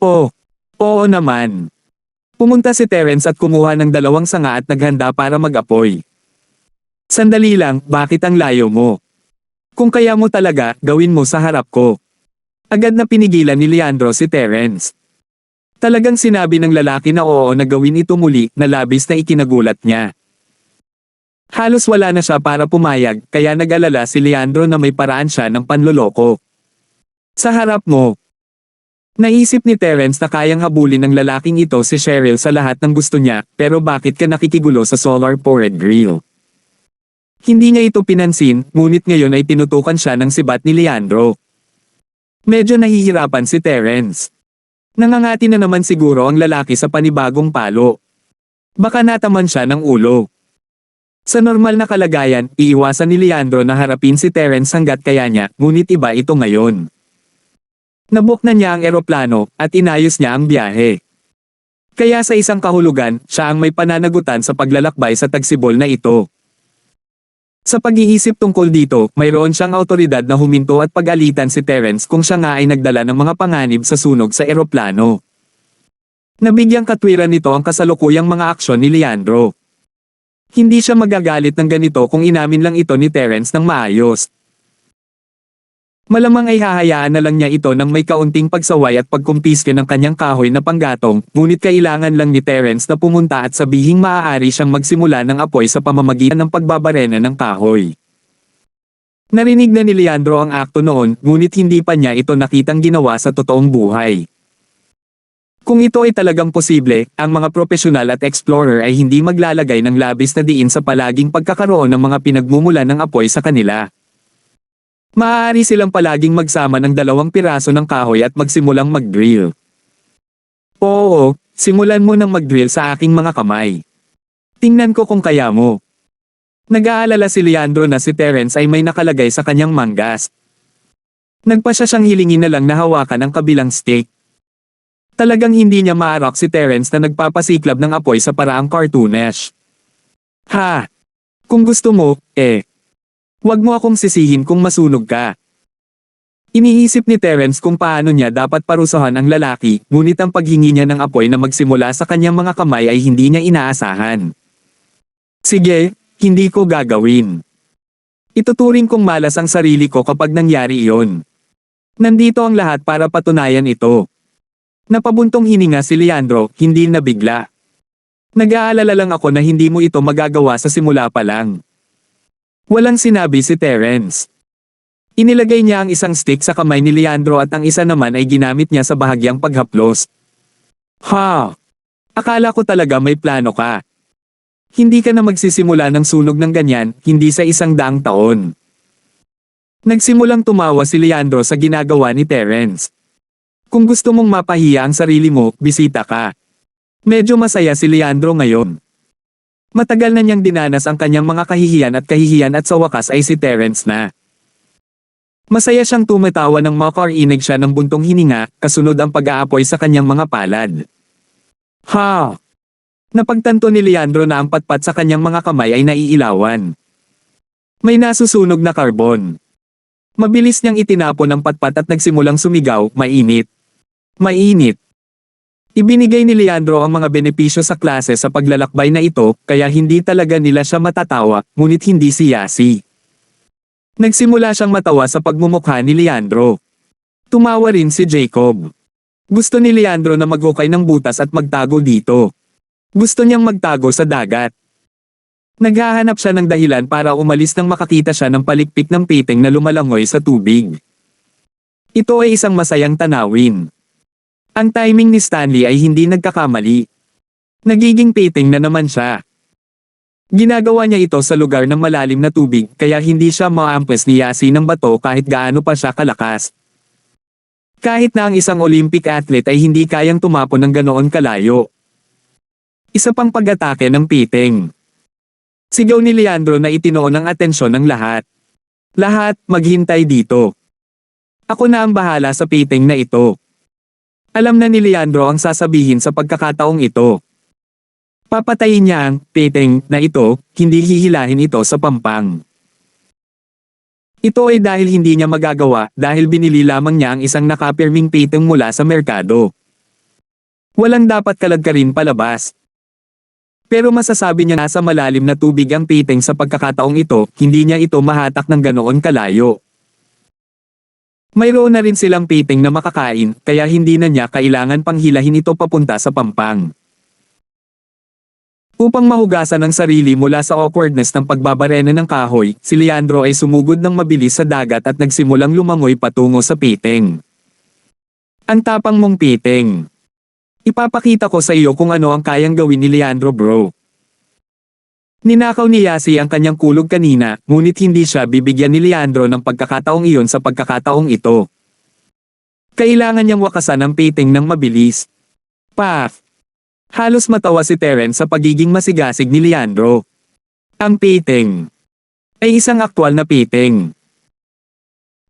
Oo naman. Pumunta si Terence at kumuha ng 2 sanga at naghanda para mag-apoy. Sandali lang, bakit ang layo mo? Kung kaya mo talaga, gawin mo sa harap ko. Agad na pinigilan ni Leandro si Terence. Talagang sinabi ng lalaki na oo na gawin ito muli na labis na ikinagulat niya. Halos wala na siya para pumayag kaya nag-alala si Leandro na may paraan siya ng panloloko. Sa harap mo. Naisip ni Terence na kayang habulin ng lalaking ito si Cheryl sa lahat ng gusto niya, pero bakit ka nakikigulo sa solar-powered grill? Hindi niya ito pinansin, ngunit ngayon ay tinutukan siya ng sibat ni Leandro. Medyo nahihirapan si Terence. Nangangati na naman siguro ang lalaki sa panibagong palo. Baka nataman siya ng ulo. Sa normal na kalagayan, iiwasan ni Leandro na harapin si Terence hanggat kaya niya, ngunit iba ito ngayon. Nabook na niya ang eroplano, at inayos niya ang biyahe. Kaya sa isang kahulugan, siya ang may pananagutan sa paglalakbay sa tagsibol na ito. Sa pag-iisip tungkol dito, mayroon siyang awtoridad na huminto at pag-alitan si Terence kung siya nga ay nagdala ng mga panganib sa sunog sa eroplano. Nabigyang katwiran nito ang kasalukuyang mga aksyon ni Leandro. Hindi siya magagalit ng ganito kung inamin lang ito ni Terence ng maayos. Malamang ay hahayaan na lang niya ito ng may kaunting pagsaway at pagkumpiske ng kanyang kahoy na panggatong, ngunit kailangan lang ni Terence na pumunta at sabihing maaari siyang magsimula ng apoy sa pamamagitan ng pagbabarena ng kahoy. Narinig na ni Leandro ang akto noon, ngunit hindi pa niya ito nakitang ginawa sa totoong buhay. Kung ito ay talagang posible, ang mga profesional at explorer ay hindi maglalagay ng labis na diin sa palaging pagkakaroon ng mga pinagmumulan ng apoy sa kanila. Maaari silang palaging magsama ng 2 piraso ng kahoy at magsimulang mag-drill. Oo, simulan mo nang mag-drill sa aking mga kamay. Tingnan ko kung kaya mo. Nag-aalala si Leandro na si Terence ay may nakalagay sa kanyang manggas. Nagpa siya siyang hilingin na lang na hawakan ang kabilang stick. Talagang hindi niya maarok si Terence na nagpapasiklab ng apoy sa paraang cartoonish. Ha! Kung gusto mo, wag mo akong sisihin kung masunog ka. Iniisip ni Terence kung paano niya dapat parusahan ang lalaki, ngunit ang paghingi niya ng apoy na magsimula sa kanyang mga kamay ay hindi niya inaasahan. Sige, hindi ko gagawin. Ituturing kong malas ang sarili ko kapag nangyari iyon. Nandito ang lahat para patunayan ito. Napabuntong hininga si Leandro, hindi nabigla. Nag-aalala lang ako na hindi mo ito magagawa sa simula pa lang. Walang sinabi si Terence. Inilagay niya ang isang stick sa kamay ni Leandro at ang isa naman ay ginamit niya sa bahagyang paghaplos. Ha! Akala ko talaga may plano ka. Hindi ka na magsisimula ng sunog ng ganyan, hindi sa 100 taon. Nagsimulang tumawa si Leandro sa ginagawa ni Terence. Kung gusto mong mapahiya ang sarili mo, bisita ka. Medyo masaya si Leandro ngayon. Matagal na niyang dinanas ang kanyang mga kahihiyan at sa wakas ay si Terence na. Masaya siyang tumatawa ng makarinig siya ng buntong hininga, kasunod ang pag-aapoy sa kanyang mga palad. Ha! Napagtanto ni Leandro na ang patpat sa kanyang mga kamay ay naiilawan. May nasusunog na karbon. Mabilis niyang itinapon ang patpat at nagsimulang sumigaw, mainit. Mainit. Ibinigay ni Leandro ang mga benepisyo sa klase sa paglalakbay na ito, kaya hindi talaga nila siya matatawa, ngunit hindi si Yasi. Nagsimula siyang matawa sa pagmumukha ni Leandro. Tumawa rin si Jacob. Gusto ni Leandro na maghukay ng butas at magtago dito. Gusto niyang magtago sa dagat. Naghahanap siya ng dahilan para umalis nang makakita siya ng palikpik ng piting na lumalangoy sa tubig. Ito ay isang masayang tanawin. Ang timing ni Stanley ay hindi nagkakamali. Nagiging piting na naman siya. Ginagawa niya ito sa lugar ng malalim na tubig kaya hindi siya maaampas ni Yasi ng bato kahit gaano pa siya kalakas. Kahit na ang isang Olympic athlete ay hindi kayang tumapon ng ganoon kalayo. Isa pang pag-atake ng piting. Sigaw ni Leandro na itinoon ang atensyon ng lahat. Lahat, maghintay dito. Ako na ang bahala sa piting na ito. Alam na ni Leandro ang sasabihin sa pagkakataong ito. Papatayin niya ang piting na ito, hindi hihilahin ito sa pampang. Ito ay dahil hindi niya magagawa dahil binili lamang niya ang isang nakapirming piting mula sa merkado. Walang dapat kalagkarin palabas. Pero masasabi niya nasa malalim na tubig ang piting sa pagkakataong ito, hindi niya ito mahatak ng ganoon kalayo. Mayroon na rin silang piting na makakain, kaya hindi na niya kailangan pang hilahin ito papunta sa pampang. Upang mahugasan ang sarili mula sa awkwardness ng pagbabarena ng kahoy, si Leandro ay sumugod ng mabilis sa dagat at nagsimulang lumangoy patungo sa piting. Ang tapang mong piting. Ipapakita ko sa iyo kung ano ang kayang gawin ni Leandro, bro. Ninakaw ni Yasi ang kanyang kulog kanina, ngunit hindi siya bibigyan ni Leandro ng pagkakataong iyon sa pagkakataong ito. Kailangan niyang wakasan ang piting ng mabilis. Paf! Halos matawa si Terence sa pagiging masigasig ni Leandro. Ang piting ay isang aktwal na piting.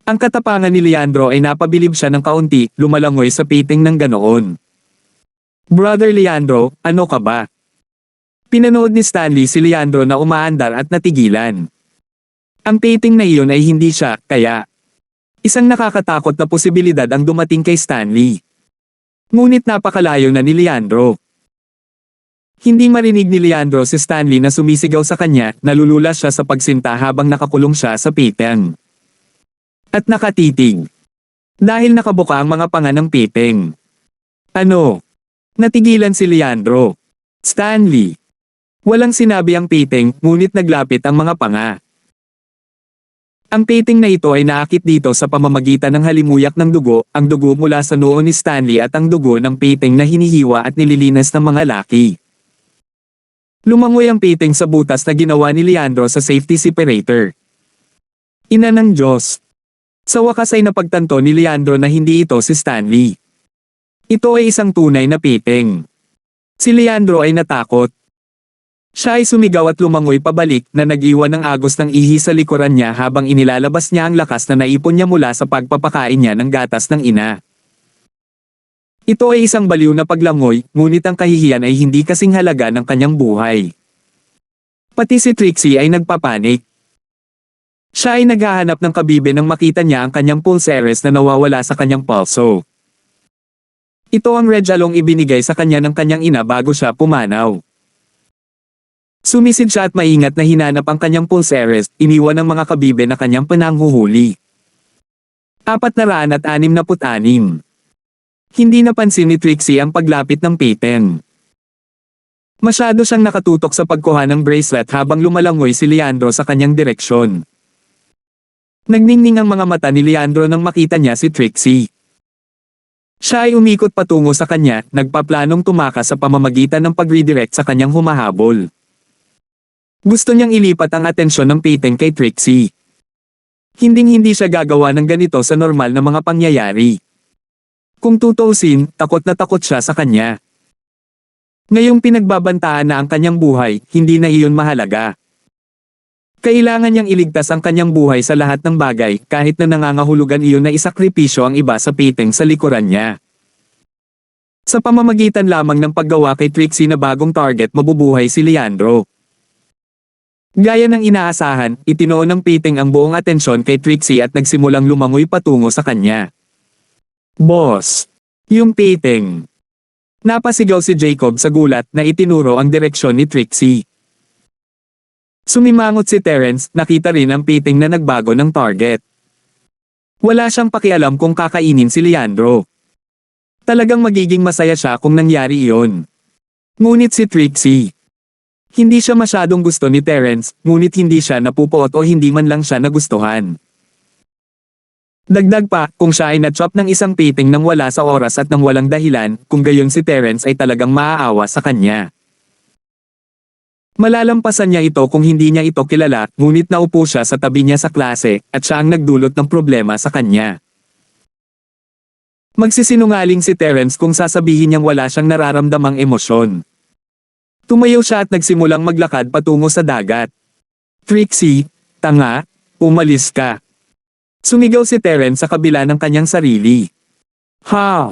Ang katapangan ni Leandro ay napabilib siya ng kaunti, lumalangoy sa piting ng ganoon. Brother Leandro, ano ka ba? Pinanood ni Stanley si Leandro na umaandar at natigilan. Ang piting na iyon ay hindi siya, kaya isang nakakatakot na posibilidad ang dumating kay Stanley. Ngunit napakalayo na ni Leandro. Hindi marinig ni Leandro si Stanley na sumisigaw sa kanya, nalulula siya sa pagsinta habang nakakulong siya sa piting. At nakatitig. Dahil nakabuka ang mga panga ng piting. Ano? Natigilan si Leandro. Stanley. Walang sinabi ang piting, ngunit naglapit ang mga panga. Ang piting na ito ay naakit dito sa pamamagitan ng halimuyak ng dugo, ang dugo mula sa noo ni Stanley at ang dugo ng piting na hinihiwa at nililinas ng mga laki. Lumangoy ang piting sa butas na ginawa ni Leandro sa safety separator. Ina ng Diyos. Sa wakas ay napagtanto ni Leandro na hindi ito si Stanley. Ito ay isang tunay na piting. Si Leandro ay natakot. Siya ay sumigaw at lumangoy pabalik na nag-iwan ng agos ng ihi sa likuran niya habang inilalabas niya ang lakas na naipon niya mula sa pagpapakain niya ng gatas ng ina. Ito ay isang baliw na paglangoy, ngunit ang kahihiyan ay hindi kasing halaga ng kanyang buhay. Pati si Trixie ay nagpapanik. Siya ay naghahanap ng kabibe nang makita niya ang kanyang pulseres na nawawala sa kanyang pulso. Ito ang regalong ibinigay sa kanya ng kanyang ina bago siya pumanaw. Sumisid siya at maingat na hinanap ang kanyang pulseres, iniwan ng mga kabibe na kanyang pananghuhuli. 466. Hindi napansin ni Trixie ang paglapit ng piting. Masyado siyang nakatutok sa pagkuha ng bracelet habang lumalangoy si Leandro sa kanyang direksyon. Nagningning ang mga mata ni Leandro nang makita niya si Trixie. Siya ay umikot patungo sa kanya, nagpaplanong tumakas sa pamamagitan ng pag-redirect sa kanyang humahabol. Gusto niyang ilipat ang atensyon ng piting kay Trixie. Hinding-hindi siya gagawa ng ganito sa normal na mga pangyayari. Kung tutuusin, takot na takot siya sa kanya. Ngayong pinagbabantaan na ang kanyang buhay, hindi na iyon mahalaga. Kailangan niyang iligtas ang kanyang buhay sa lahat ng bagay, kahit na nangangahulugan iyon na isakripisyo ang iba sa piting sa likuran niya. Sa pamamagitan lamang ng paggawa kay Trixie na bagong target, mabubuhay si Leandro. Gaya ng inaasahan, itinoon ng piting ang buong atensyon kay Trixie at nagsimulang lumangoy patungo sa kanya. Boss! Yung piting! Napasigaw si Jacob sa gulat na itinuro ang direksyon ni Trixie. Sumimangot si Terence, nakita rin ang piting na nagbago ng target. Wala siyang pakialam kung kakainin si Leandro. Talagang magiging masaya siya kung nangyari iyon. Ngunit si Trixie. Hindi siya masyadong gusto ni Terence, ngunit hindi siya napupuot o hindi man lang siya nagustuhan. Dagdag pa, kung siya ay na-chop ng isang piting nang wala sa oras at nang walang dahilan, kung gayon si Terence ay talagang maaawa sa kanya. Malalampasan niya ito kung hindi niya ito kilala, ngunit naupo siya sa tabi niya sa klase, at siya ang nagdulot ng problema sa kanya. Magsisinungaling si Terence kung sasabihin niyang wala siyang nararamdamang emosyon. Tumayo siya at nagsimulang maglakad patungo sa dagat. Trixie, tanga, umalis ka. Sumigaw si Terence sa kabila ng kanyang sarili. Ha!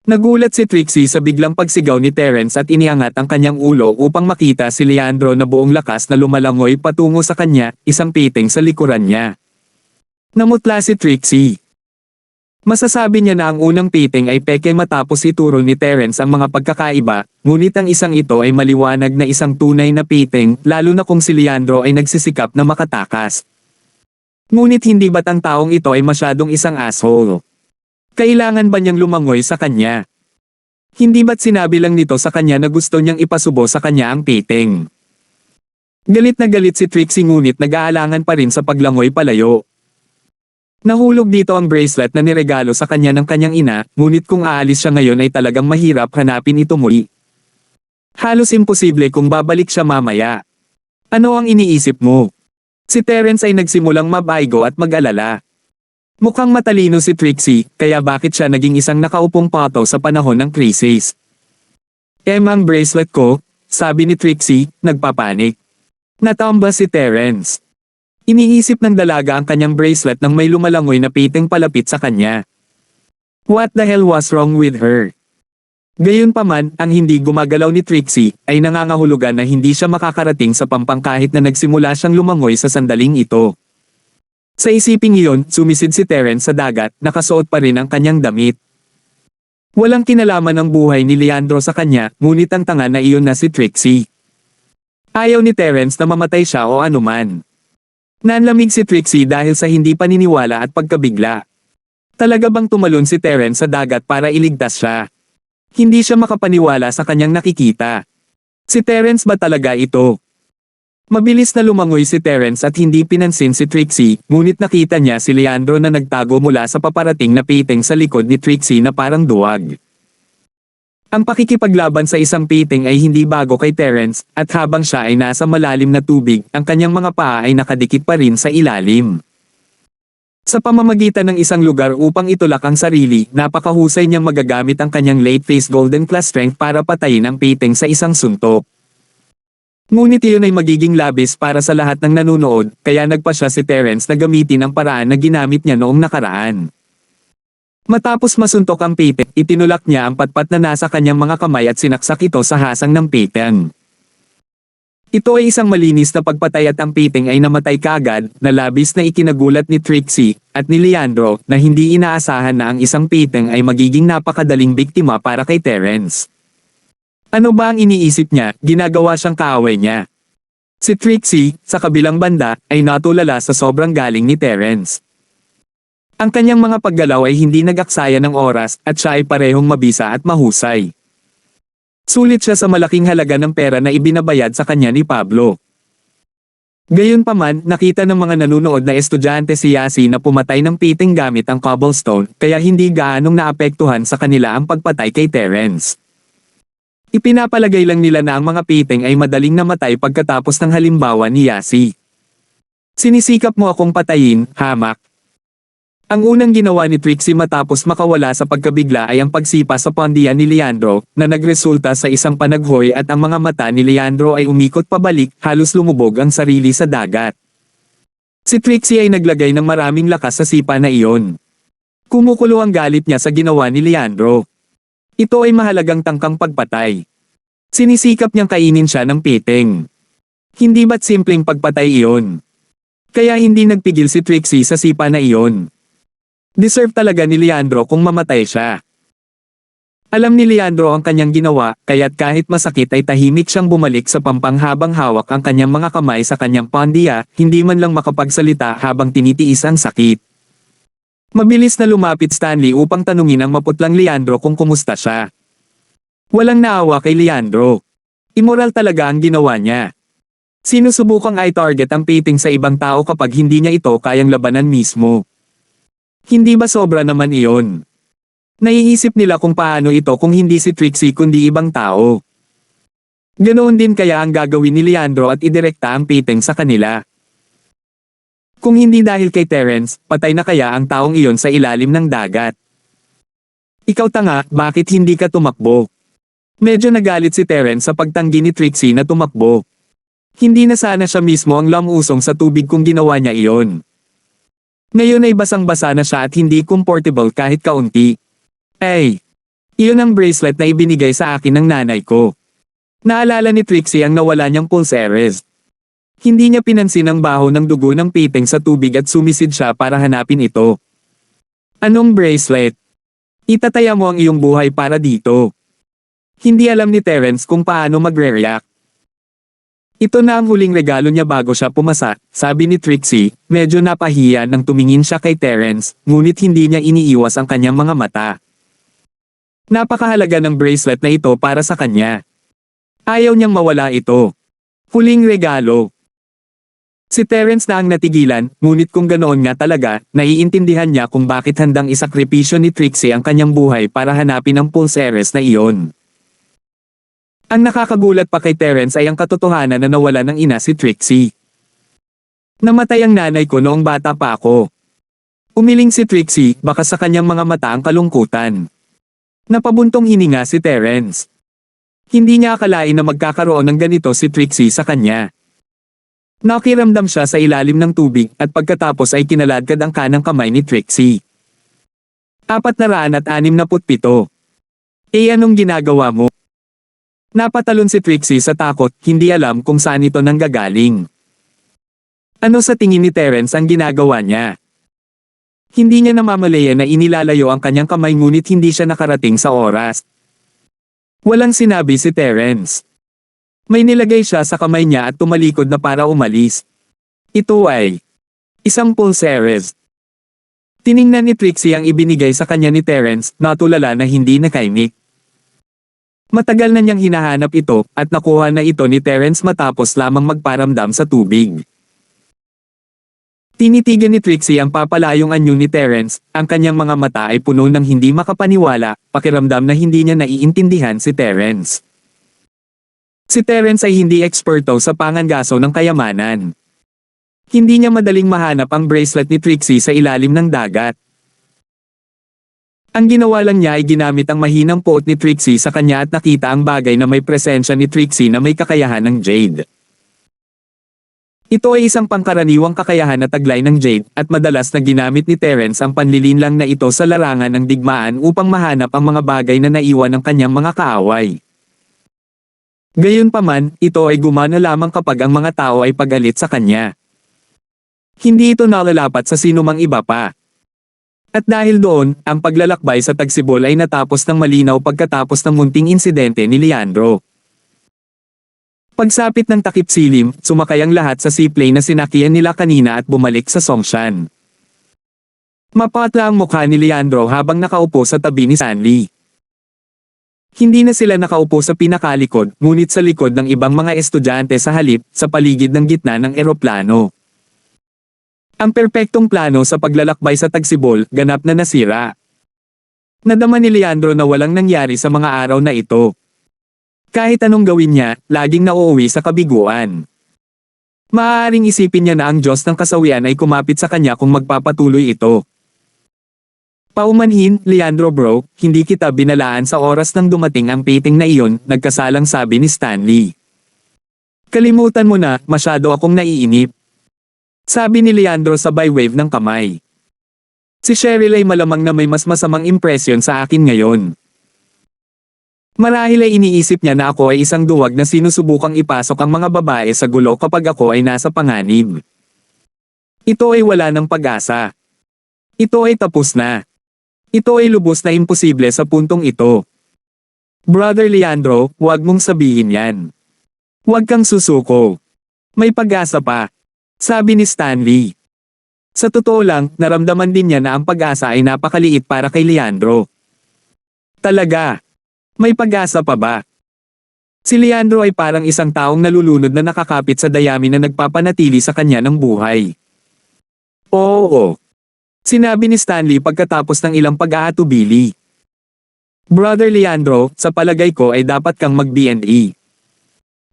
Nagulat si Trixie sa biglang pagsigaw ni Terence at iniangat ang kanyang ulo upang makita si Leandro na buong lakas na lumalangoy patungo sa kanya, isang piting sa likuran niya. Namutla si Trixie. Masasabi niya na ang unang piting ay peke matapos ituro ni Terence ang mga pagkakaiba, ngunit ang isang ito ay maliwanag na isang tunay na piting, lalo na kung si Leandro ay nagsisikap na makatakas. Ngunit hindi ba't ang taong ito ay masyadong isang asshole? Kailangan ba niyang lumangoy sa kanya? Hindi ba't sinabi lang nito sa kanya na gusto niyang ipasubo sa kanya ang piting? Galit na galit si Trixie ngunit nag-aalangan pa rin sa paglangoy palayo. Nahulog dito ang bracelet na niregalo sa kanya ng kanyang ina, ngunit kung aalis siya ngayon ay talagang mahirap hanapin ito muli. Halos imposible kung babalik siya mamaya. Ano ang iniisip mo? Si Terence ay nagsimulang mabaigo at mag-alala. Mukhang matalino si Trixie, kaya bakit siya naging isang nakaupong pato sa panahon ng krisis? Ang bracelet ko, sabi ni Trixie, nagpapanik. Natamba si Terence. Iniisip ng dalaga ang kanyang bracelet nang may lumalangoy na piting palapit sa kanya. What the hell was wrong with her? Gayunpaman, ang hindi gumagalaw ni Trixie ay nangangahulugan na hindi siya makakarating sa pampang kahit na nagsimula siyang lumangoy sa sandaling ito. Sa isiping iyon, sumisid si Terence sa dagat, nakasuot pa rin ang kanyang damit. Walang kinalaman ang buhay ni Leandro sa kanya, ngunit ang tanga na iyon na si Trixie. Ayaw ni Terence na mamatay siya o anuman. Nanlamig si Trixie dahil sa hindi paniniwala at pagkabigla. Talaga bang tumalon si Terence sa dagat para iligtas siya? Hindi siya makapaniwala sa kanyang nakikita. Si Terence ba talaga ito? Mabilis na lumangoy si Terence at hindi pinansin si Trixie, ngunit nakita niya si Leandro na nagtago mula sa paparating na piting sa likod ni Trixie na parang duwag. Ang pakikipaglaban sa isang piting ay hindi bago kay Terence, at habang siya ay nasa malalim na tubig, ang kanyang mga paa ay nakadikit pa rin sa ilalim. Sa pamamagitan ng isang lugar upang itulak ang sarili, napakahusay niyang magagamit ang kanyang late phase golden class strength para patayin ang piting sa isang suntok. Ngunit iyon ay magiging labis para sa lahat ng nanunood, kaya nagpasya si Terence na gamitin ang paraan na ginamit niya noong nakaraan. Matapos masuntok ang piting, itinulak niya ang patpat na nasa kanyang mga kamay at sinaksak ito sa hasang ng piting. Ito ay isang malinis na pagpatay at ang piting ay namatay kaagad, na labis na ikinagulat ni Trixie at ni Leandro na hindi inaasahan na ang isang piting ay magiging napakadaling biktima para kay Terence. Ano ba ang iniisip niya? Ginagawa siyang kaaway niya. Si Trixie, sa kabilang banda, ay natulala sa sobrang galing ni Terence. Ang kanyang mga paggalaw ay hindi nag-aksaya ng oras at siya ay parehong mabisa at mahusay. Sulit siya sa malaking halaga ng pera na ibinabayad sa kanya ni Pablo. Gayunpaman, nakita ng mga nanunood na estudyante si Yasi na pumatay ng piting gamit ang cobblestone, kaya hindi gaanong naapektuhan sa kanila ang pagpatay kay Terence. Ipinapalagay lang nila na ang mga piting ay madaling namatay pagkatapos ng halimbawa ni Yasi. Sinisikap mo akong patayin, hamak. Ang unang ginawa ni Trixie matapos makawala sa pagkabigla ay ang pagsipa sa pondiya ni Leandro, na nagresulta sa isang panaghoy at ang mga mata ni Leandro ay umikot pabalik, halos lumubog ang sarili sa dagat. Si Trixie ay naglagay ng maraming lakas sa sipa na iyon. Kumukulo ang galit niya sa ginawa ni Leandro. Ito ay mahalagang tangkang pagpatay. Sinisikap niyang kainin siya ng piting. Hindi ba't simpleng pagpatay iyon? Kaya hindi nagpigil si Trixie sa sipa na iyon. Deserve talaga ni Leandro kung mamatay siya. Alam ni Leandro ang kanyang ginawa, kaya't kahit masakit ay tahimik siyang bumalik sa pampang habang hawak ang kanyang mga kamay sa kanyang pondiya, hindi man lang makapagsalita habang tinitiis ang sakit. Mabilis na lumapit Stanley upang tanungin ang maputlang Leandro kung kumusta siya. Walang naawa kay Leandro. Immoral talaga ang ginawa niya. Sinusubukang i-target ang piting sa ibang tao kapag hindi niya ito kayang labanan mismo. Hindi ba sobra naman iyon? Naiisip nila kung paano ito kung hindi si Trixie kundi ibang tao. Ganoon din kaya ang gagawin ni Leandro at idirekta ang piting sa kanila. Kung hindi dahil kay Terence, patay na kaya ang taong iyon sa ilalim ng dagat. Ikaw tanga, bakit hindi ka tumakbo? Medyo nagalit si Terence sa pagtanggi ni Trixie na tumakbo. Hindi na sana siya mismo ang lamusong sa tubig kung ginawa niya iyon. Ngayon ay basang-basa na siya at hindi comfortable kahit kaunti. Ay! Iyon ang bracelet na ibinigay sa akin ng nanay ko. Naalala ni Trixie ang nawala niyang pulseres. Hindi niya pinansin ang baho ng dugo ng piting sa tubig at sumisid siya para hanapin ito. Anong bracelet? Itataya mo ang iyong buhay para dito. Hindi alam ni Terence kung paano magre-react. Ito na ang huling regalo niya bago siya pumasa, sabi ni Trixie, medyo napahiya nang tumingin siya kay Terence, ngunit hindi niya iniiwas ang kanyang mga mata. Napakahalaga ng bracelet na ito para sa kanya. Ayaw niyang mawala ito. Huling regalo. Si Terence na ang natigilan, ngunit kung ganoon nga talaga, naiintindihan niya kung bakit handang isakripisyo ni Trixie ang kanyang buhay para hanapin ang pulseres na iyon. Ang nakakagulat pa kay Terence ay ang katotohanan na nawala ng ina si Trixie. Namatay ang nanay ko noong bata pa ako. Umiling si Trixie, baka sa kanyang mga mata ang kalungkutan. Napabuntong hininga si Terence. Hindi niya akalain na magkakaroon ng ganito si Trixie sa kanya. Nakiramdam siya sa ilalim ng tubig at pagkatapos ay kinaladkad ang kanang kamay ni Trixie. 467. Anong ginagawa mo? Napatalon si Trixie sa takot, hindi alam kung saan ito nanggagaling. Ano sa tingin ni Terence ang ginagawa niya? Hindi niya namamalayan na inilalayo ang kanyang kamay ngunit hindi siya nakarating sa oras. Walang sinabi si Terence. May nilagay siya sa kamay niya at tumalikod na para umalis. Ito ay isang pulseres. Tiningnan ni Trixie ang ibinigay sa kanya ni Terence, natulala na hindi nakaimik. Matagal na niyang hinahanap ito, at nakuha na ito ni Terence matapos lamang magparamdam sa tubig. Tinitigan ni Trixie ang papalayong anyo ni Terence, ang kanyang mga mata ay puno ng hindi makapaniwala, pakiramdam na hindi niya naiintindihan si Terence. Si Terence ay hindi eksperto sa pangangaso ng kayamanan. Hindi niya madaling mahanap ang bracelet ni Trixie sa ilalim ng dagat. Ang ginawa lang niya ay ginamit ang mahinang puot ni Trixie sa kanya at nakita ang bagay na may presensya ni Trixie na may kakayahan ng jade. Ito ay isang pangkaraniwang kakayahan na taglay ng jade at madalas na ginamit ni Terence ang panlilinlang na ito sa larangan ng digmaan upang mahanap ang mga bagay na naiwan ng kanyang mga kaaway. Gayunpaman, ito ay gumana lamang kapag ang mga tao ay pagalit sa kanya. Hindi ito nalalapat sa sinumang iba pa. At dahil doon, ang paglalakbay sa Tagsibol ay natapos ng malinaw pagkatapos ng munting insidente ni Leandro. Pagsapit ng takip silim, sumakay ang lahat sa seaplane na sinakyan nila kanina at bumalik sa Songshan. Mapatla ang mukha ni Leandro habang nakaupo sa tabi ni Stanley. Hindi na sila nakaupo sa pinakalikod, ngunit sa likod ng ibang mga estudyante sa halip, sa paligid ng gitna ng eroplano. Ang perpektong plano sa paglalakbay sa Tagsibol, ganap na nasira. Nadama ni Leandro na walang nangyari sa mga araw na ito. Kahit anong gawin niya, laging nauuwi sa kabiguan. Maaaring isipin niya na ang Diyos ng kasawian ay kumapit sa kanya kung magpapatuloy ito. Paumanhin, Leandro bro, hindi kita binalaan sa oras nang dumating ang painting na iyon, nagkasalang sabi ni Stanley. Kalimutan mo na, masyado akong naiinip. Sabi ni Leandro sabay wave ng kamay. Si Cheryl ay malamang na may mas masamang impresyon sa akin ngayon. Marahil ay iniisip niya na ako ay isang duwag na sinusubukang ipasok ang mga babae sa gulo kapag ako ay nasa panganib. Ito ay wala ng pag-asa. Ito ay tapos na. Ito ay lubos na imposible sa puntong ito. Brother Leandro, huwag mong sabihin yan. Huwag kang susuko. May pag-asa pa. Sabi ni Stanley. Sa totoo lang, naramdaman din niya na ang pag-asa ay napakaliit para kay Leandro. Talaga? May pag-asa pa ba? Si Leandro ay parang isang taong nalulunod na nakakapit sa dayami na nagpapanatili sa kanya ng buhay. Oo. Sinabi ni Stanley pagkatapos ng ilang pag-aatubili. Brother Leandro, sa palagay ko ay dapat kang mag-BNE.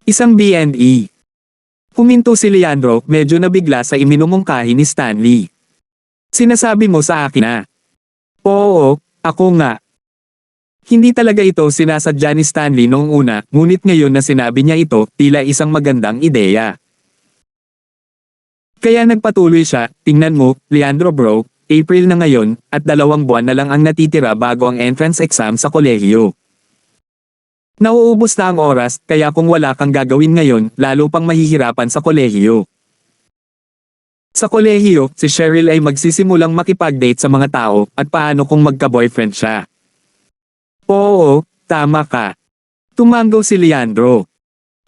Isang BNE. Huminto si Leandro, medyo nabigla sa iminumungkahi ni Stanley. Sinasabi mo sa akin na? Oo, ako nga. Hindi talaga ito sinasadya ni Stanley noong una, ngunit ngayon na sinabi niya ito, tila isang magandang ideya. Kaya nagpatuloy siya, tingnan mo, Leandro bro, April na ngayon, at 2 buwan na lang ang natitira bago ang entrance exam sa kolehiyo. Nauubos na ang oras, kaya kung wala kang gagawin ngayon, lalo pang mahihirapan sa kolehiyo. Sa kolehiyo, si Cheryl ay magsisimulang makipag-date sa mga tao, at paano kung magka-boyfriend siya? Oo, tama ka. Tumango si Leandro.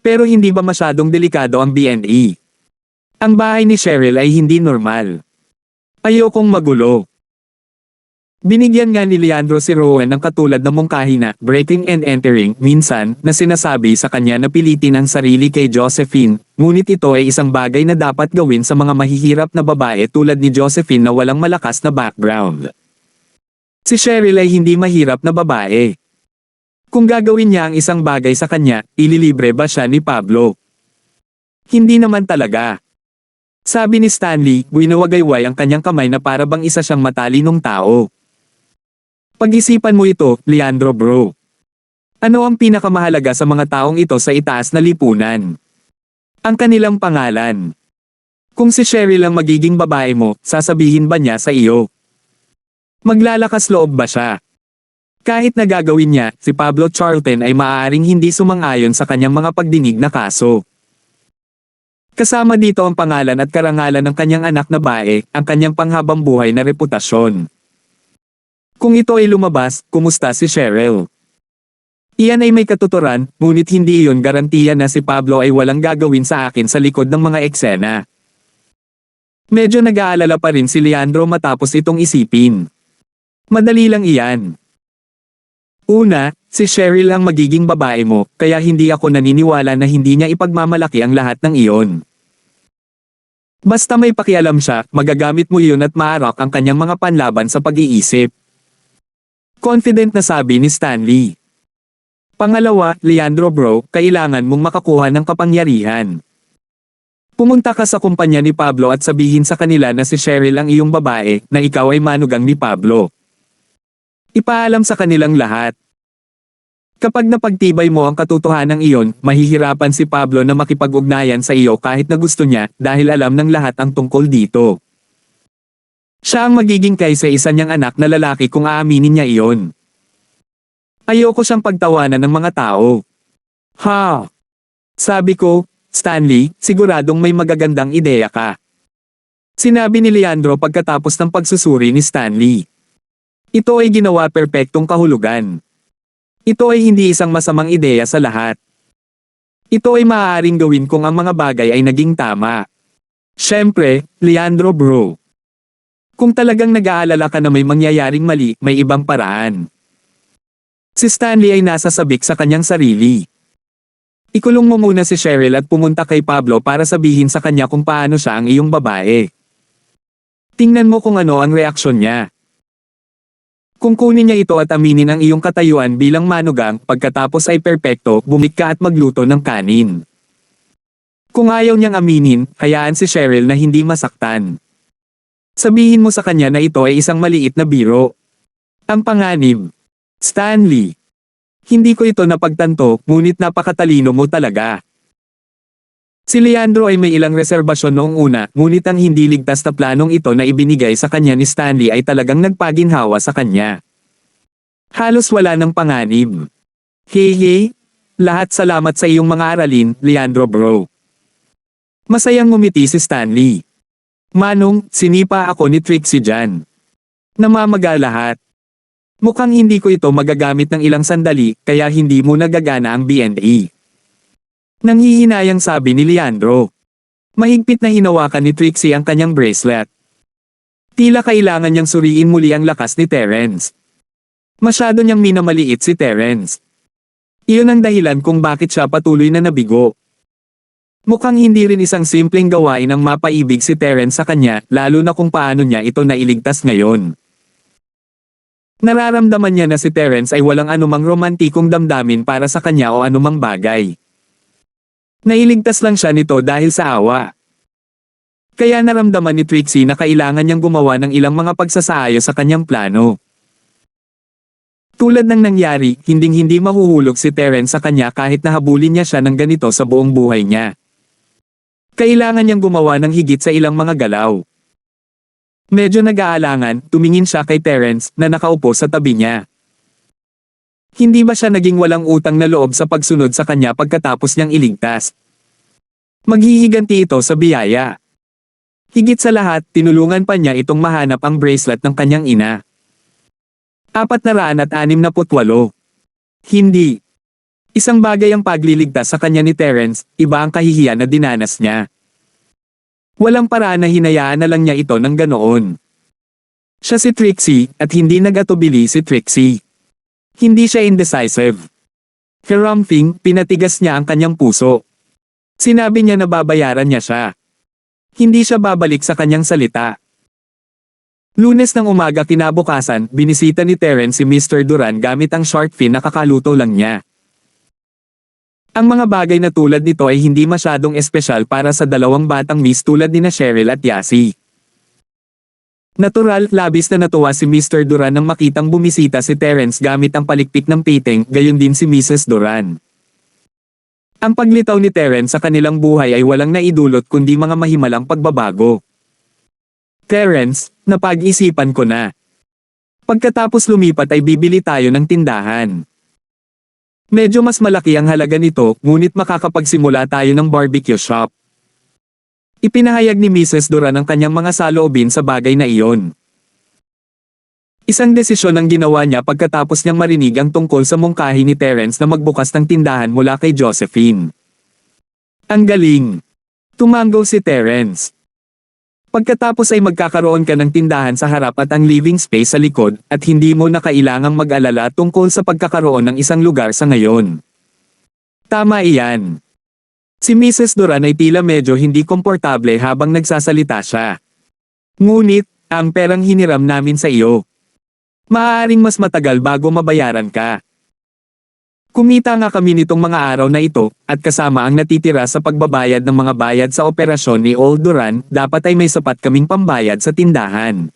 Pero hindi ba masyadong delikado ang BNE? Ang bahay ni Cheryl ay hindi normal. Ayokong magulo. Binigyan nga ni Leandro si Rowan ng katulad na mungkahi na breaking and entering minsan na sinasabi sa kanya na pilitin ang sarili kay Josephine, ngunit ito ay isang bagay na dapat gawin sa mga mahihirap na babae tulad ni Josephine na walang malakas na background. Si Cheryl ay hindi mahirap na babae. Kung gagawin niya ang isang bagay sa kanya, ililibre ba siya ni Pablo? Hindi naman talaga. Sabi ni Stanley, winawagayway ang kanyang kamay na para bang isa siyang matalinong tao. Pag-isipan mo ito, Leandro bro. Ano ang pinakamahalaga sa mga taong ito sa itaas na lipunan? Ang kanilang pangalan. Kung si Cheryl ang magiging babae mo, sasabihin ba niya sa iyo? Maglalakas loob ba siya? Kahit na gagawin niya, si Pablo Charlton ay maaaring hindi sumang-ayon sa kanyang mga pagdinig na kaso. Kasama dito ang pangalan at karangalan ng kanyang anak na bae, ang kanyang panghabang buhay na reputasyon. Kung ito ay lumabas, kumusta si Cheryl? Iyan ay may katuturan, ngunit hindi iyon garantiya na si Pablo ay walang gagawin sa akin sa likod ng mga eksena. Medyo nag-aalala pa rin si Leandro matapos itong isipin. Madali lang iyan. Una, si Cheryl ang magiging babae mo, kaya hindi ako naniniwala na hindi niya ipagmamalaki ang lahat ng iyon. Basta may pakialam siya, magagamit mo iyon at maarak ang kanyang mga panlaban sa pag-iisip. Confident na sabi ni Stanley. Pangalawa, Leandro bro, kailangan mong makakuha ng kapangyarihan. Pumunta ka sa kumpanya ni Pablo at sabihin sa kanila na si Cheryl ang iyong babae, na ikaw ay manugang ni Pablo. Ipaalam sa kanilang lahat. Kapag napagtibay mo ang katotohanan iyon, mahihirapan si Pablo na makipag-ugnayan sa iyo kahit na gusto niya dahil alam ng lahat ang tungkol dito. Siya ang magiging kaysa-isa niyang anak na lalaki kung aaminin niya iyon. Ayoko siyang pagtawanan ng mga tao. Ha! Sabi ko, Stanley, siguradong may magagandang ideya ka. Sinabi ni Leandro pagkatapos ng pagsusuri ni Stanley. Ito ay ginawa perpektong kahulugan. Ito ay hindi isang masamang ideya sa lahat. Ito ay maaaring gawin kung ang mga bagay ay naging tama. Siyempre, Leandro bro. Kung talagang nag-aalala ka na may mangyayaring mali, may ibang paraan. Si Stanley ay nasa sabik sa kanyang sarili. Ikulong mo muna si Cheryl at pumunta kay Pablo para sabihin sa kanya kung paano siya ang iyong babae. Tingnan mo kung ano ang reaksyon niya. Kung kunin niya ito at aminin ang iyong katayuan bilang manugang, pagkatapos ay perpekto, bumalik ka at magluto ng kanin. Kung ayaw niyang aminin, hayaan si Cheryl na hindi masaktan. Sabihin mo sa kanya na ito ay isang maliit na biro. Ang panganib. Stanley. Hindi ko ito napagtanto, ngunit napakatalino mo talaga. Si Leandro ay may ilang reserbasyon noong una, ngunit ang hindi ligtas na planong ito na ibinigay sa kanya ni Stanley ay talagang nagpaginhawa sa kanya. Halos wala ng panganib. Hey, lahat salamat sa iyong mga aralin, Leandro bro. Masayang ngumiti si Stanley. Manong, sinipa ako ni Trixie dyan. Namamaga lahat. Mukhang hindi ko ito magagamit ng ilang sandali, kaya hindi mo nagagana ang B&E. Nanghihinayang sabi ni Leandro. Mahigpit na hinawakan ni Trixie ang kanyang bracelet. Tila kailangan niyang suriin muli ang lakas ni Terence. Masyado niyang minamaliit si Terence. Iyon ang dahilan kung bakit siya patuloy na nabigo. Mukhang hindi rin isang simpleng gawain ang mapaibig si Terence sa kanya, lalo na kung paano niya ito nailigtas ngayon. Nararamdaman niya na si Terence ay walang anumang romantikong damdamin para sa kanya o anumang bagay. Nailigtas lang siya nito dahil sa awa. Kaya naramdaman ni Trixie na kailangan niyang gumawa ng ilang mga pagsasaayos sa kanyang plano. Tulad ng nangyari, hinding-hindi mahuhulog si Terence sa kanya kahit nahabulin niya siya ng ganito sa buong buhay niya. Kailangan niyang gumawa ng higit sa ilang mga galaw. Medyo nag-aalangan, tumingin siya kay Terence na nakaupo sa tabi niya. Hindi ba siya naging walang utang na loob sa pagsunod sa kanya pagkatapos niyang iligtas? Maghihiganti ito sa biyaya. Higit sa lahat, tinulungan pa niya itong mahanap ang bracelet ng kanyang ina. 468. Hindi. Isang bagay ang pagliligtas sa kanya ni Terence, iba ang kahihiyan na dinanas niya. Walang paraan na hinayaan na lang niya ito ng ganoon. Siya si Trixie, at hindi nag-atubili si Trixie. Hindi siya indecisive. Karamfing, pinatigas niya ang kanyang puso. Sinabi niya na babayaran niya siya. Hindi siya babalik sa kanyang salita. Lunes ng umaga kinabukasan, binisita ni Terence si Mr. Duran gamit ang shark fin na kakaluto lang niya. Ang mga bagay na tulad nito ay hindi masyadong espesyal para sa dalawang batang miss tulad ni Cheryl at Yasi. Natural, labis na natuwa si Mr. Duran nang makitang bumisita si Terence gamit ang palikpik ng piting, gayon din si Mrs. Duran. Ang paglitaw ni Terence sa kanilang buhay ay walang naidulot kundi mga mahimalang pagbabago. Terence, napag-isipan ko na. Pagkatapos lumipat ay bibili tayo ng tindahan. Medyo mas malaki ang halaga nito, ngunit makakapagsimula tayo ng barbecue shop. Ipinahayag ni Mrs. Duran ang kanyang mga saloobin sa bagay na iyon. Isang desisyon ang ginawa niya pagkatapos niyang marinig ang tungkol sa mungkahi ni Terence na magbukas ng tindahan mula kay Josephine. Ang galing! Tumanggo si Terence. Pagkatapos ay magkakaroon ka ng tindahan sa harap at ang living space sa likod at hindi mo na kailangang mag-alala tungkol sa pagkakaroon ng isang lugar sa ngayon. Tama iyan. Si Mrs. Duran ay tila medyo hindi komportable habang nagsasalita siya. Ngunit, ang perang hiniram namin sa iyo. Maaaring mas matagal bago mabayaran ka. Kumita nga kami nitong mga araw na ito, at kasama ang natitira sa pagbabayad ng mga bayad sa operasyon ni Old Duran, dapat ay may sapat kaming pambayad sa tindahan.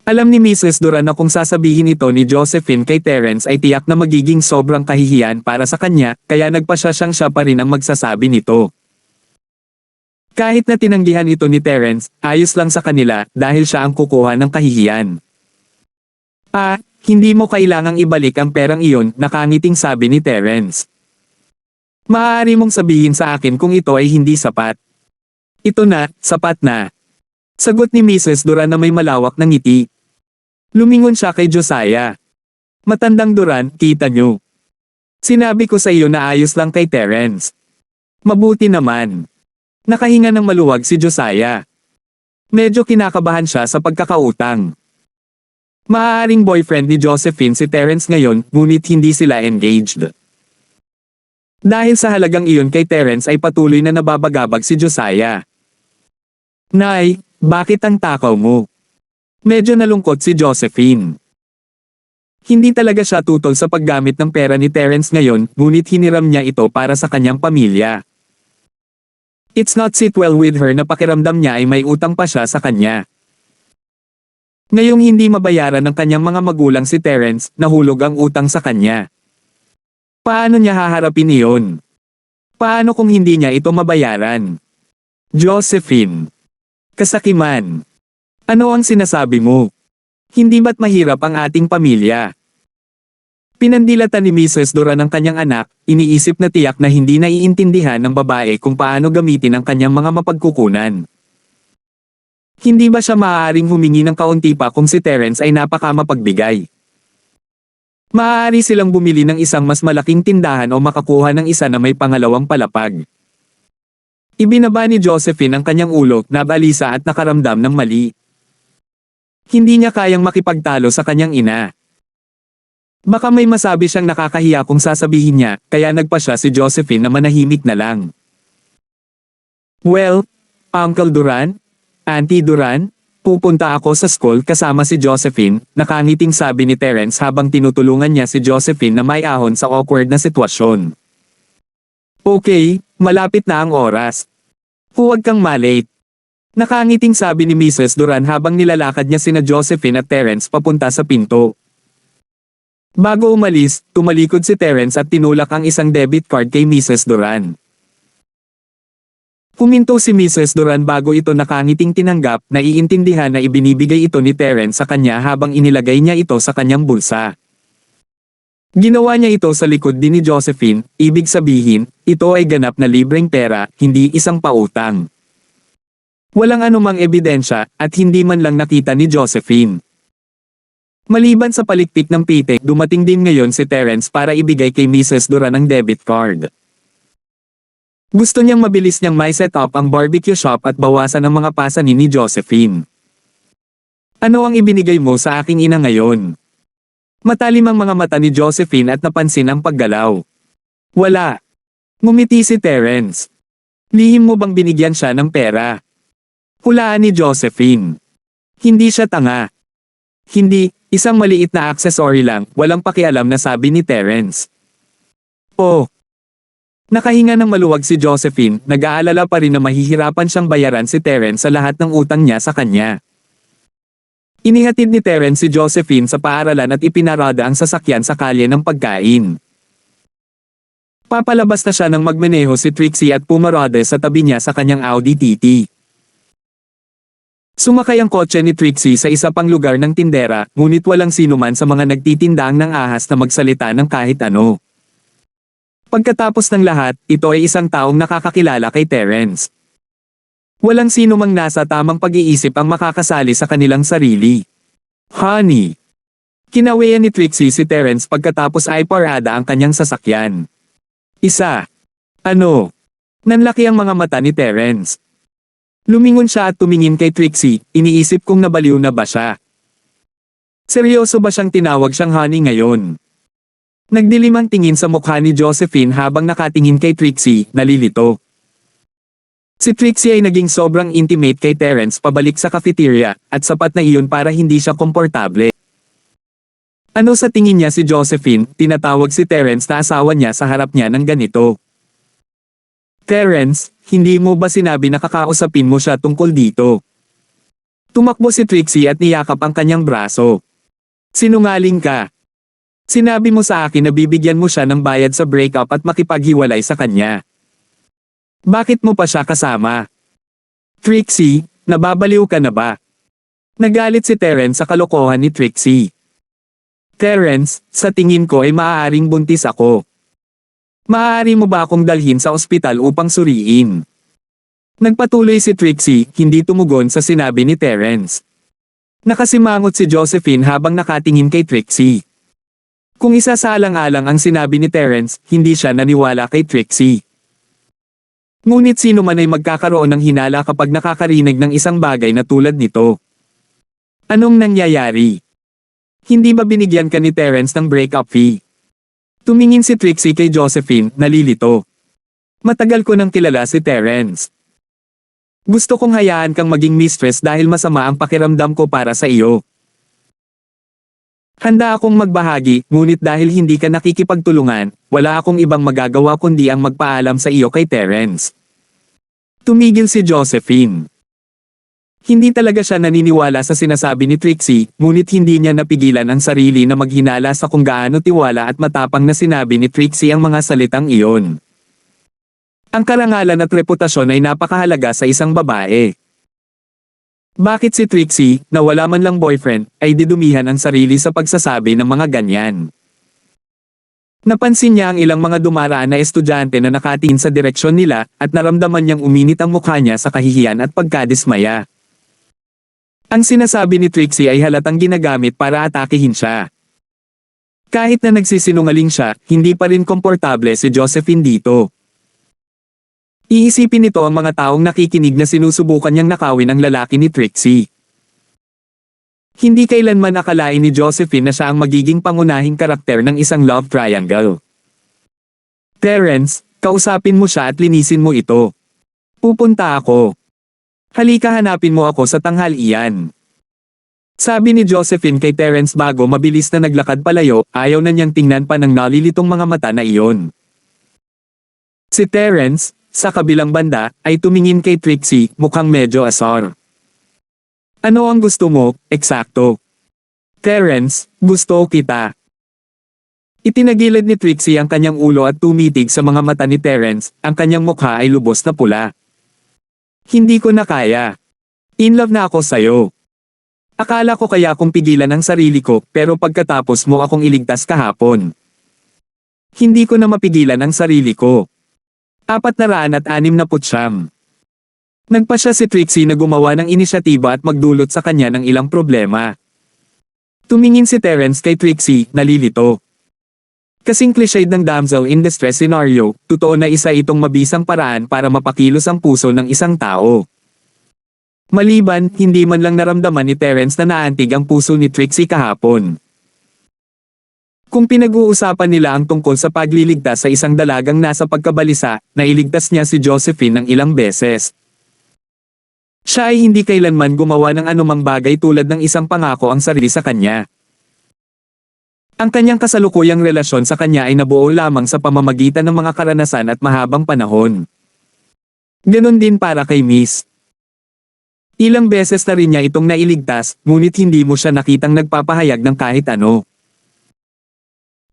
Alam ni Mrs. Duran na kung sasabihin ito ni Josephine kay Terence ay tiyak na magiging sobrang kahihiyan para sa kanya, kaya nagpasya siyang siya pa rin ang magsasabi nito. Kahit na tinanggihan ito ni Terence, ayos lang sa kanila dahil siya ang kukuha ng kahihiyan. Hindi mo kailangang ibalik ang perang iyon, nakangiting sabi ni Terence. Maaari mong sabihin sa akin kung ito ay hindi sapat. Ito na, sapat na. Sagot ni Mrs. Duran na may malawak na ngiti. Lumingon siya kay Josiah. Matandang Duran, kita nyo. Sinabi ko sa iyo na ayos lang kay Terence. Mabuti naman. Nakahinga ng maluwag si Josiah. Medyo kinakabahan siya sa pagkakautang. Maaaring boyfriend ni Josephine si Terence ngayon, ngunit hindi sila engaged. Dahil sa halagang iyon kay Terence ay patuloy na nababagabag si Josiah. Nay, bakit ang takaw mo? Medyo nalungkot si Josephine. Hindi talaga siya tutol sa paggamit ng pera ni Terence ngayon, ngunit hiniram niya ito para sa kanyang pamilya. It's not sit well with her na pakiramdam niya ay may utang pa siya sa kanya. Ngayong hindi mabayaran ng kanyang mga magulang si Terence, nahulog ang utang sa kanya. Paano niya haharapin iyon? Paano kung hindi niya ito mabayaran? Josephine. Kasakiman. Ano ang sinasabi mo? Hindi ba't mahirap ang ating pamilya? Pinandilatan ni Mrs. Duran ang kanyang anak, iniisip na tiyak na hindi naiintindihan ng babae kung paano gamitin ang kanyang mga mapagkukunan. Hindi ba siya maaaring humingi ng kaunti pa kung si Terence ay napakamapagbigay? Maaari silang bumili ng isang mas malaking tindahan o makakuha ng isa na may pangalawang palapag. Ibinaba ni Josephine ang kanyang ulo, nabalisa at nakaramdam ng mali. Hindi niya kayang makipagtalo sa kanyang ina. Baka may masabi siyang nakakahiya kung sasabihin niya, kaya nagpasya si Josephine na manahimik na lang. Well, Uncle Duran? Auntie Duran? Pupunta ako sa school kasama si Josephine, nakangiting sabi ni Terence habang tinutulungan niya si Josephine na may ahon sa awkward na sitwasyon. Okay, malapit na ang oras. Huwag kang malate. Nakangiting sabi ni Mrs. Duran habang nilalakad niya sina Josephine at Terence papunta sa pinto. Bago umalis, tumalikod si Terence at tinulak ang isang debit card kay Mrs. Duran. Huminto si Mrs. Duran bago ito nakangiting tinanggap, naiintindihan na ibinibigay ito ni Terence sa kanya habang inilagay niya ito sa kanyang bulsa. Ginawa niya ito sa likod din ni Josephine, ibig sabihin, ito ay ganap na libreng pera, hindi isang pautang. Walang anumang ebidensya, at hindi man lang nakita ni Josephine. Maliban sa palikpik ng pitik, dumating din ngayon si Terence para ibigay kay Mrs. Duran ang debit card. Gusto niyang mabilis niyang may set up ang barbecue shop at bawasan ang mga pasanin ni Josephine. Ano ang ibinigay mo sa aking ina ngayon? Matalim ang mga mata ni Josephine at napansin ang paggalaw. Wala. Ngumiti si Terence. Lihim mo bang binigyan siya ng pera? Hulaan ni Josephine. Hindi siya tanga. Hindi, isang maliit na accessory lang, walang pakialam na sabi ni Terence. Oh. Nakahinga ng maluwag si Josephine, nag-aalala pa rin na mahihirapan siyang bayaran si Terence sa lahat ng utang niya sa kanya. Inihatid ni Terence si Josephine sa paaralan at ipinarada ang sasakyan sa kalye ng pagkain. Papalabas na siya nang magmaneho si Trixie at pumarada sa tabi niya sa kanyang Audi TT. Sumakay ang kotse ni Trixie sa isa pang lugar ng tindera, ngunit walang sinuman sa mga nagtitindaang ng ahas na magsalita ng kahit ano. Pagkatapos ng lahat, ito ay isang taong nakakakilala kay Terence. Walang sino mang nasa tamang pag-iisip ang makakasali sa kanilang sarili. Honey! Kinawian ni Trixie si Terence pagkatapos ay parada ang kanyang sasakyan. Isa. Ano? Nanlaki ang mga mata ni Terence. Lumingon siya at tumingin kay Trixie, iniisip kung nabaliw na ba siya. Seryoso ba siyang tinawag siyang honey ngayon? Nagdilim ang tingin sa mukha ni Josephine habang nakatingin kay Trixie, nalilito. Si Trixie ay naging sobrang intimate kay Terence pabalik sa cafeteria, at sapat na iyon para hindi siya komportable. Ano sa tingin niya si Josephine, tinatawag si Terence na asawa niya sa harap niya ng ganito? Terence, hindi mo ba sinabi na kakausapin mo siya tungkol dito? Tumakbo si Trixie at niyakap ang kanyang braso. Sinungaling ka. Sinabi mo sa akin na bibigyan mo siya ng bayad sa breakup at makipaghiwalay sa kanya. Bakit mo pa siya kasama? Trixie, nababaliw ka na ba? Nagalit si Terence sa kalokohan ni Trixie. Terence, sa tingin ko ay maaaring buntis ako. Maaari mo ba akong dalhin sa ospital upang suriin? Nagpatuloy si Trixie, hindi tumugon sa sinabi ni Terence. Nakasimangot si Josephine habang nakatingin kay Trixie. Kung isasalang-alang ang sinabi ni Terence, hindi siya naniwala kay Trixie. Ngunit sino man ay magkakaroon ng hinala kapag nakakarinig ng isang bagay na tulad nito. Anong nangyayari? Hindi ba binigyan ka ni Terence ng breakup fee? Tumingin si Trixie kay Josephine, nalilito. Matagal ko nang kilala si Terence. Gusto kong hayaan kang maging mistress dahil masama ang pakiramdam ko para sa iyo. Handa akong magbahagi, ngunit dahil hindi ka nakikipagtulungan, wala akong ibang magagawa kundi ang magpaalam sa iyo kay Terence. Tumigil si Josephine. Hindi talaga siya naniniwala sa sinasabi ni Trixie, ngunit hindi niya napigilan ang sarili na maghinala sa kung gaano tiwala at matapang na sinabi ni Trixie ang mga salitang iyon. Ang karangalan at reputasyon ay napakahalaga sa isang babae. Bakit si Trixie, na wala man lang boyfriend, ay didumihan ang sarili sa pagsasabi ng mga ganyan? Napansin niya ang ilang mga dumaraan na estudyante na nakatingin sa direksyon nila, at naramdaman niyang uminit ang mukha niya sa kahihiyan at pagkadismaya. Ang sinasabi ni Trixie ay halatang ginagamit para atakihin siya. Kahit na nagsisinungaling siya, hindi pa rin komportable si Josephine dito. Iisipin nito ang mga taong nakikinig na sinusubukan niyang nakawin ang lalaki ni Trixie. Hindi kailanman akalain ni Josephine na siya ang magiging pangunahing karakter ng isang love triangle. Terence, kausapin mo siya at linisin mo ito. Pupunta ako. Halika hanapin mo ako sa tanghalian. Sabi ni Josephine kay Terence bago mabilis na naglakad palayo, ayaw na niyang tingnan pa ng nalilitong mga mata na iyon. Si Terence, sa kabilang banda, ay tumingin kay Trixie, mukhang medyo asar. Ano ang gusto mo, eksakto? Terence, gusto kita. Itinagilid ni Trixie ang kanyang ulo at tumitig sa mga mata ni Terence, ang kanyang mukha ay lubos na pula. Hindi ko na kaya. In love na ako sa'yo. Akala ko kaya kung pigilan ang sarili ko, pero pagkatapos mo akong iligtas kahapon. Hindi ko na mapigilan ang sarili ko. 469. Nagpa siya si Trixie na gumawa ng inisyatiba at magdulot sa kanya ng ilang problema. Tumingin si Terence kay Trixie, nalilito. Kasing cliched ng damsel in distress scenario, totoo na isa itong mabisang paraan para mapakilos ang puso ng isang tao. Maliban, hindi man lang naramdaman ni Terence na naantig ang puso ni Trixie kahapon. Kung pinag-uusapan nila ang tungkol sa pagliligtas sa isang dalagang nasa pagkabalisa, nailigtas niya si Josephine ng ilang beses. Siya ay hindi kailanman gumawa ng anumang bagay tulad ng isang pangako ang sarili sa kanya. Ang kanyang kasalukuyang relasyon sa kanya ay nabuo lamang sa pamamagitan ng mga karanasan at mahabang panahon. Ganon din para kay Miss. Ilang beses na rin niya itong nailigtas, ngunit hindi mo siya nakitang nagpapahayag ng kahit ano.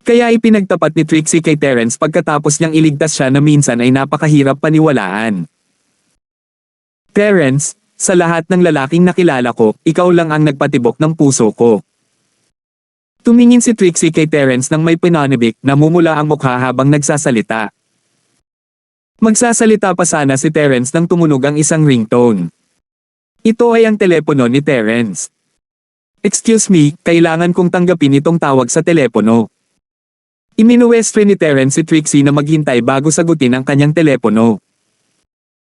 Kaya ipinagtapat ni Trixie kay Terence pagkatapos niyang iligtas siya na minsan ay napakahirap paniwalaan. Terence, sa lahat ng lalaking nakilala ko, ikaw lang ang nagpatibok ng puso ko. Tumingin si Trixie kay Terence nang may pananabik, namumula ang mukha habang nagsasalita. Magsasalita pa sana si Terence nang tumunog ang isang ringtone. Ito ay ang telepono ni Terence. Excuse me, kailangan kong tanggapin itong tawag sa telepono. Iminuwestre ni Terence si Trixie na maghintay bago sagutin ang kanyang telepono.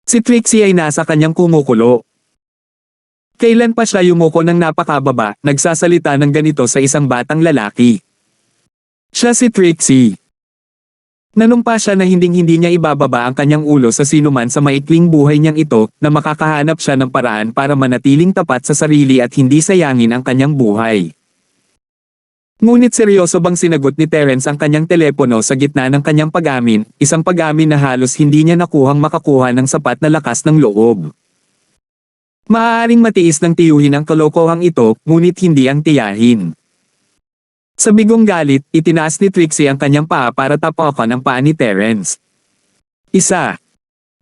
Si Trixie ay nasa kanyang kumukulo. Kailan pa siya yumuko ng napakababa, nagsasalita ng ganito sa isang batang lalaki. Siya si Trixie. Nanumpa siya na hinding-hindi niya ibababa ang kanyang ulo sa sinuman sa maikling buhay niyang ito, na makakahanap siya ng paraan para manatiling tapat sa sarili at hindi sayangin ang kanyang buhay. Ngunit seryoso bang sinagot ni Terence ang kanyang telepono sa gitna ng kanyang pag-amin, isang pag-amin na halos hindi niya nakuhang makakuha ng sapat na lakas ng loob. Maaaring matiis ng tiyuhin ang kalokohang ito, ngunit hindi ang tiyahin. Sa bigong galit, itinaas ni Trixie ang kanyang paa para tapakan ang paa ni Terence.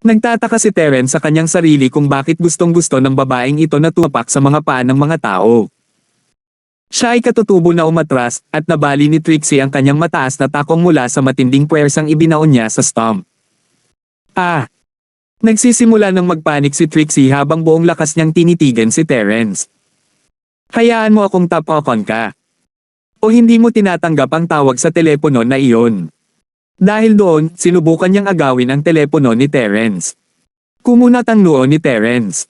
Nagtataka si Terence sa kanyang sarili kung bakit gustong-gusto ng babaeng ito na tumapak sa mga paa ng mga tao. Siya ay katutubo na umatras, at nabali ni Trixie ang kanyang mataas na takong mula sa matinding puwersang ibinaon niya sa stump. Nagsisimula ng magpanik si Trixie habang buong lakas niyang tinitigan si Terence. Hayaan mo akong tapakan ka. O hindi mo tinatanggap ang tawag sa telepono na iyon. Dahil doon, sinubukan niyang agawin ang telepono ni Terence. Kumunat ang noo ni Terence.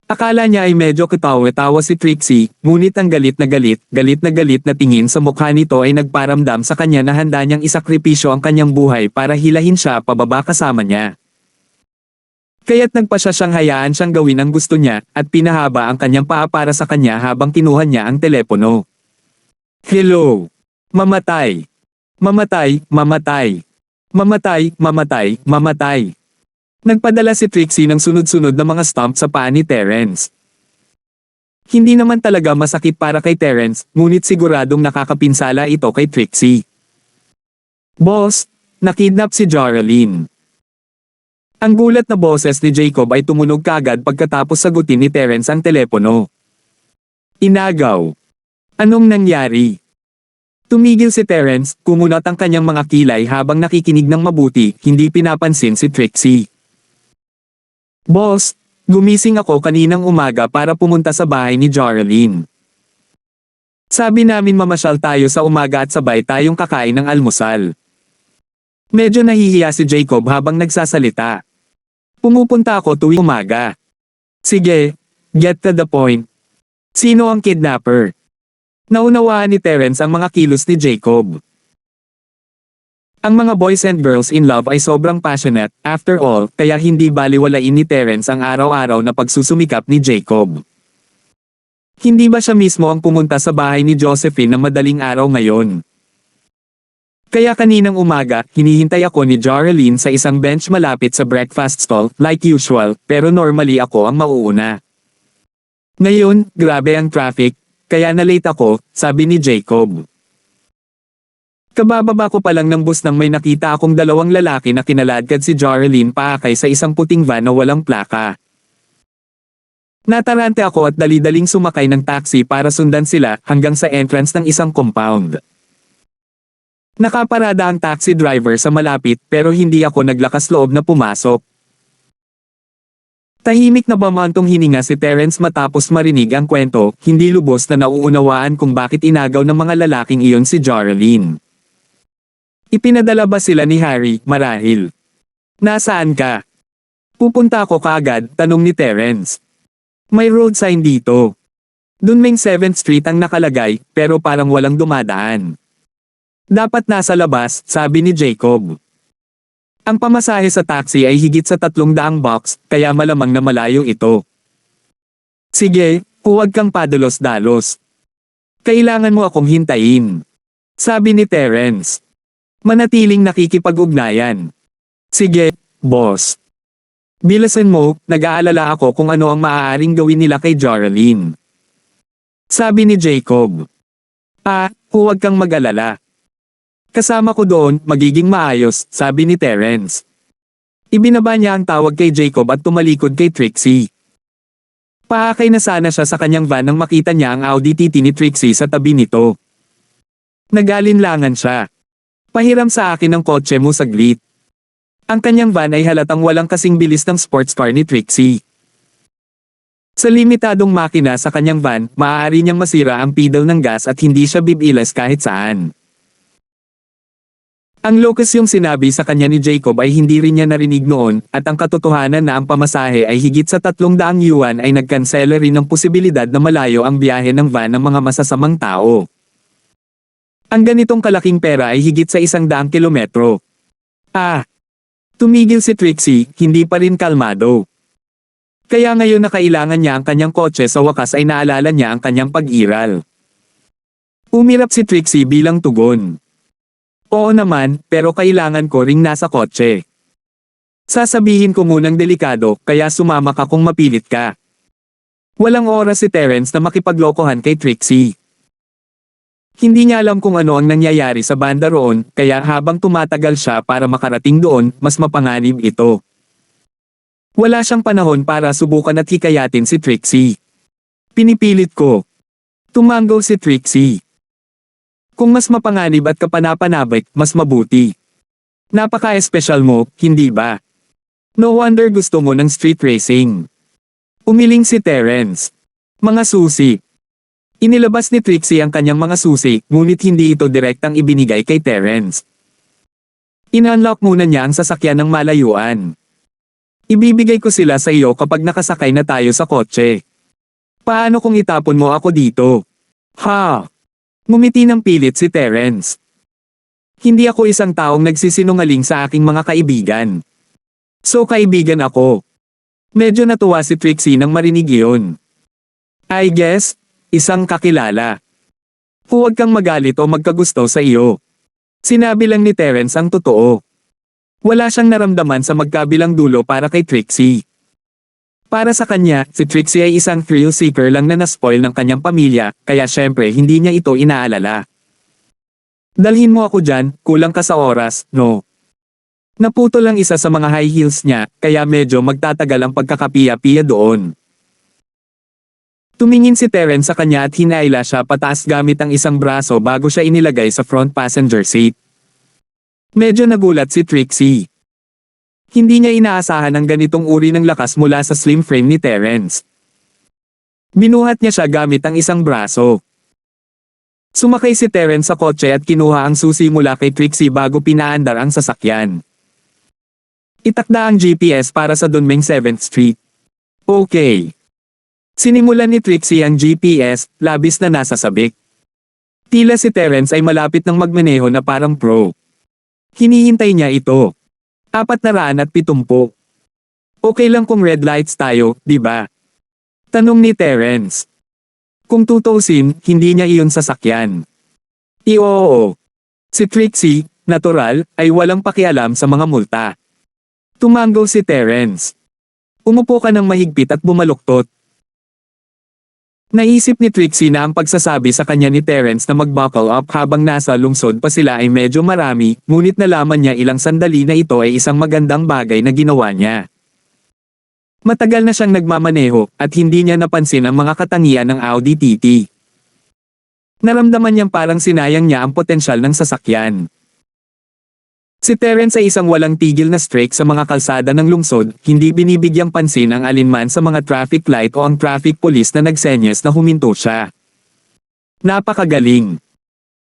Akala niya ay medyo katawa-tawa si Trixie, ngunit ang galit na tingin sa mukha nito ay nagparamdam sa kanya na handa niyang isakripisyo ang kanyang buhay para hilahin siya pababa kasama niya. Kaya't nagpasya siyang hayaan siyang gawin ang gusto niya, at pinahaba ang kanyang paa para sa kanya habang kinuha niya ang telepono. Hello! Mamatay! Mamatay! Mamatay! Mamatay! Mamatay! Mamatay! Nagpadala si Trixie ng sunod-sunod na mga stomp sa paa ni Terence. Hindi naman talaga masakit para kay Terence, ngunit siguradong nakakapinsala ito kay Trixie. Boss, nakidnap si Geraldine. Ang gulat na boses ni Jacob ay tumunog kaagad pagkatapos sagutin ni Terence ang telepono. Inagaw. Anong nangyari? Tumigil si Terence, kumunat ang kanyang mga kilay habang nakikinig ng mabuti, hindi pinapansin si Trixie. Boss, gumising ako kaninang umaga para pumunta sa bahay ni Geraldine. Sabi namin mamasyal tayo sa umaga at sabay tayong kakain ng almusal. Medyo nahihiya si Jacob habang nagsasalita. Pumupunta ako tuwing umaga. Sige, get to the point. Sino ang kidnapper? Naunawaan ni Terence ang mga kilos ni Jacob. Ang mga boys and girls in love ay sobrang passionate, after all, kaya hindi baliwalain ni Terence ang araw-araw na pagsusumikap ni Jacob. Hindi ba siya mismo ang pumunta sa bahay ni Josephine na madaling araw ngayon? Kaya kaninang umaga, hinihintay ako ni Geraldine sa isang bench malapit sa breakfast stall, like usual, pero normally ako ang mauuna. Ngayon, grabe ang traffic, kaya na-late ako, sabi ni Jacob. Kabababa ko pa lang ng bus nang may nakita akong dalawang lalaki na kinaladkad si Geraldine paakay sa isang puting van na walang plaka. Natarante ako at dali-daling sumakay ng taxi para sundan sila hanggang sa entrance ng isang compound. Nakaparada ang taxi driver sa malapit pero hindi ako naglakas loob na pumasok. Tahimik na bamantong hininga si Terence matapos marinig ang kwento, hindi lubos na nauunawaan kung bakit inagaw ng mga lalaking iyon si Geraldine. Ipinadala ba sila ni Harry, marahil? Nasaan ka? Pupunta ako kaagad, tanong ni Terence. May road sign dito. Dunming 7th Street ang nakalagay, pero parang walang dumadaan. Dapat nasa labas, sabi ni Jacob. Ang pamasahe sa taxi ay higit sa 300 bucks, kaya malamang na malayo ito. Sige, huwag kang padalos-dalos. Kailangan mo akong hintayin. Sabi ni Terence. Manatiling nakikipag-ugnayan. Sige, boss. Bilasan mo, nag-aalala ako kung ano ang maaaring gawin nila kay Geraldine. Sabi ni Jacob. Huwag kang mag-alala. Kasama ko doon, magiging maayos, sabi ni Terence. Ibinaba niya ang tawag kay Jacob at tumalikod kay Trixie. Paakay na sana siya sa kanyang van nang makita niya ang Audi TT ni Trixie sa tabi nito. Nag-alinlangan siya. Pahiram sa akin ang kotse mo saglit. Ang kanyang van ay halatang walang kasing bilis ng sports car ni Trixie. Sa limitadong makina sa kanyang van, maaari niyang masira ang pedal ng gas at hindi siya bibilas kahit saan. Ang lokas yung sinabi sa kanya ni Jacob ay hindi rin niya narinig noon, at ang katotohanan na ang pamasahe ay higit sa 300 yuan ay nagkansela rin ng posibilidad na malayo ang biyahe ng van ng mga masasamang tao. Ang ganitong kalaking pera ay higit sa 100 kilometro. Tumigil si Trixie, hindi pa rin kalmado. Kaya ngayon na kailangan niya ang kanyang kotse sa wakas ay naalala niya ang kanyang pag-iral. Umirap si Trixie bilang tugon. Oo naman, pero kailangan ko ring nasa kotse. Sasabihin ko munang delikado, kaya sumama ka kung mapilit ka. Walang oras si Terence na makipaglokohan kay Trixie. Hindi niya alam kung ano ang nangyayari sa banda roon, kaya habang tumatagal siya para makarating doon, mas mapanganib ito. Wala siyang panahon para subukan at hikayatin si Trixie. Pinipilit ko. Tumango si Trixie. Kung mas mapanganib at kapanapanabik, mas mabuti. Napaka-espesyal mo, hindi ba? No wonder gusto mo ng street racing. Umiling si Terence. Mga susi. Inilabas ni Trixie ang kanyang mga susi, ngunit hindi ito direktang ibinigay kay Terence. In-unlock muna niya ang sasakyan ng malayuan. Ibibigay ko sila sa iyo kapag nakasakay na tayo sa kotse. Paano kung itapon mo ako dito? Ha? Ngumiti ng pilit si Terence. Hindi ako isang taong nagsisinungaling sa aking mga kaibigan. So kaibigan ako. Medyo natuwa si Trixie nang marinig iyon. I guess, isang kakilala. Huwag kang magalit o magkagusto sa iyo. Sinabi lang ni Terence ang totoo. Wala siyang naramdaman sa magkabilang dulo para kay Trixie. Para sa kanya, si Trixie ay isang thrill seeker lang na naspoil ng kanyang pamilya, kaya syempre hindi niya ito inaalala. Dalhin mo ako dyan, kulang ka sa oras, no? Naputol lang isa sa mga high heels niya, kaya medyo magtatagal ang pagkakapiya-piya doon. Tumingin si Terence sa kanya at hinaila siya pataas gamit ang isang braso bago siya inilagay sa front passenger seat. Medyo nagulat si Trixie. Hindi niya inaasahan ang ganitong uri ng lakas mula sa slim frame ni Terence. Binuhat niya siya gamit ang isang braso. Sumakay si Terence sa kotse at kinuha ang susi mula kay Trixie bago pinaandar ang sasakyan. Itakda ang GPS para sa Dunmeng 7th Street. Okay. Sinimulan ni Trixie ang GPS, labis na nasa sabik. Tila si Terence ay malapit ng magmaneho na parang pro. Hinihintay niya ito. 470. Okay lang kung red lights tayo, di ba? Tanong ni Terence. Kung tutuusin, hindi niya iyon sasakyan. Oo. Si Trixie, natural, ay walang pakialam sa mga multa. Tumango si Terence. Umupo ka ng mahigpit at bumaluktot. Naisip ni Trixie na ang pagsasabi sa kanya ni Terence na mag-buckle up habang nasa lungsod pa sila ay medyo marami, ngunit nalaman niya ilang sandali na ito ay isang magandang bagay na ginawa niya. Matagal na siyang nagmamaneho at hindi niya napansin ang mga katangian ng Audi TT. Naramdaman niyang parang sinayang niya ang potensyal ng sasakyan. Si Terence ay isang walang tigil na streak sa mga kalsada ng lungsod, hindi binibigyang pansin ang alinman sa mga traffic light o ang traffic police na nagsenyas na huminto siya. Napakagaling.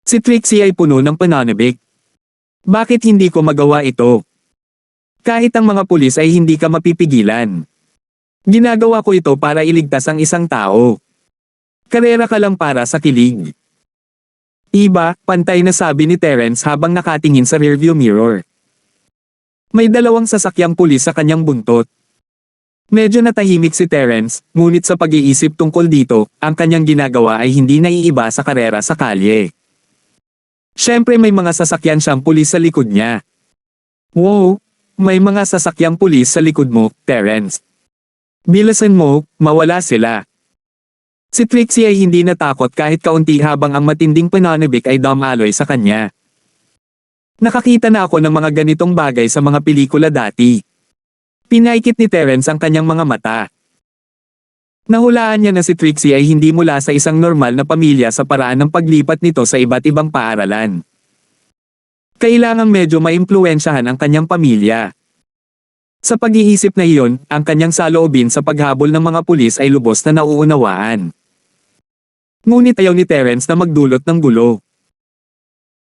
Si Trixie ay puno ng pananabik. Bakit hindi ko magawa ito? Kahit ang mga pulis ay hindi ka mapipigilan. Ginagawa ko ito para iligtas ang isang tao. Karera ka lang para sa kilig. Iba, pantay na sabi ni Terence habang nakatingin sa rearview mirror. May dalawang sasakyang pulis sa kanyang buntot. Medyo natahimik si Terence, ngunit sa pag-iisip tungkol dito, ang kanyang ginagawa ay hindi naiiba sa karera sa kalye. Siyempre may mga sasakyan siyang pulis sa likod niya. Wow, may mga sasakyang pulis sa likod mo, Terence. Bilisan mo, mawala sila. Si Trixie ay hindi natakot kahit kaunti habang ang matinding pananabik ay dumaloy sa kanya. Nakakita na ako ng mga ganitong bagay sa mga pelikula dati. Pinaikit ni Terence ang kanyang mga mata. Nahulaan niya na si Trixie ay hindi mula sa isang normal na pamilya sa paraan ng paglipat nito sa iba't ibang paaralan. Kailangang medyo maimpluwensyahan ang kanyang pamilya. Sa pag-iisip na iyon, ang kanyang saloobin sa paghabol ng mga pulis ay lubos na nauunawaan. Ngunit ayaw ni Terence na magdulot ng gulo.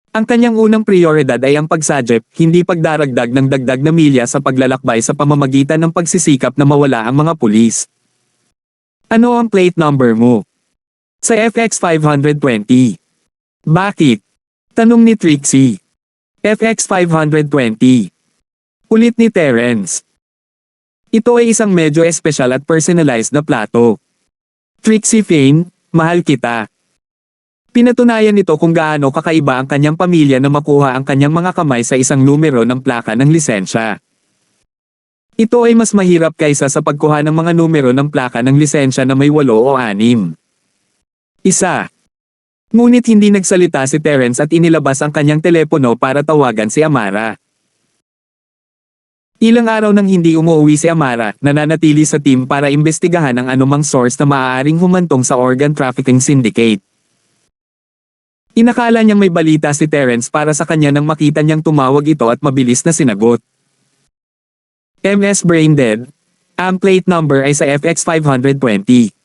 Ang kanyang unang prioridad ay ang pagsajep, hindi pagdaragdag ng dagdag na milya sa paglalakbay sa pamamagitan ng pagsisikap na mawala ang mga pulis. Ano ang plate number mo? Sa FX 520. Bakit? Tanong ni Trixie. FX 520. Ulit ni Terence. Ito ay isang medyo espesyal at personalized na plato. Trixie Fane, mahal kita. Pinatunayan nito kung gaano kakaiba ang kanyang pamilya na makuha ang kanyang mga kamay sa isang numero ng plaka ng lisensya. Ito ay mas mahirap kaysa sa pagkuha ng mga numero ng plaka ng lisensya na may 8 o 6. Isa. Ngunit hindi nagsalita si Terence at inilabas ang kanyang telepono para tawagan si Amara. Ilang araw nang hindi umuwi si Amara, nananatili sa team para imbestigahan ang anumang source na maaaring humantong sa organ trafficking syndicate. Inakala niyang may balita si Terence para sa kanya nang makita niyang tumawag ito at mabilis na sinagot. MS Braindead. Ang plate number ay sa FX 520.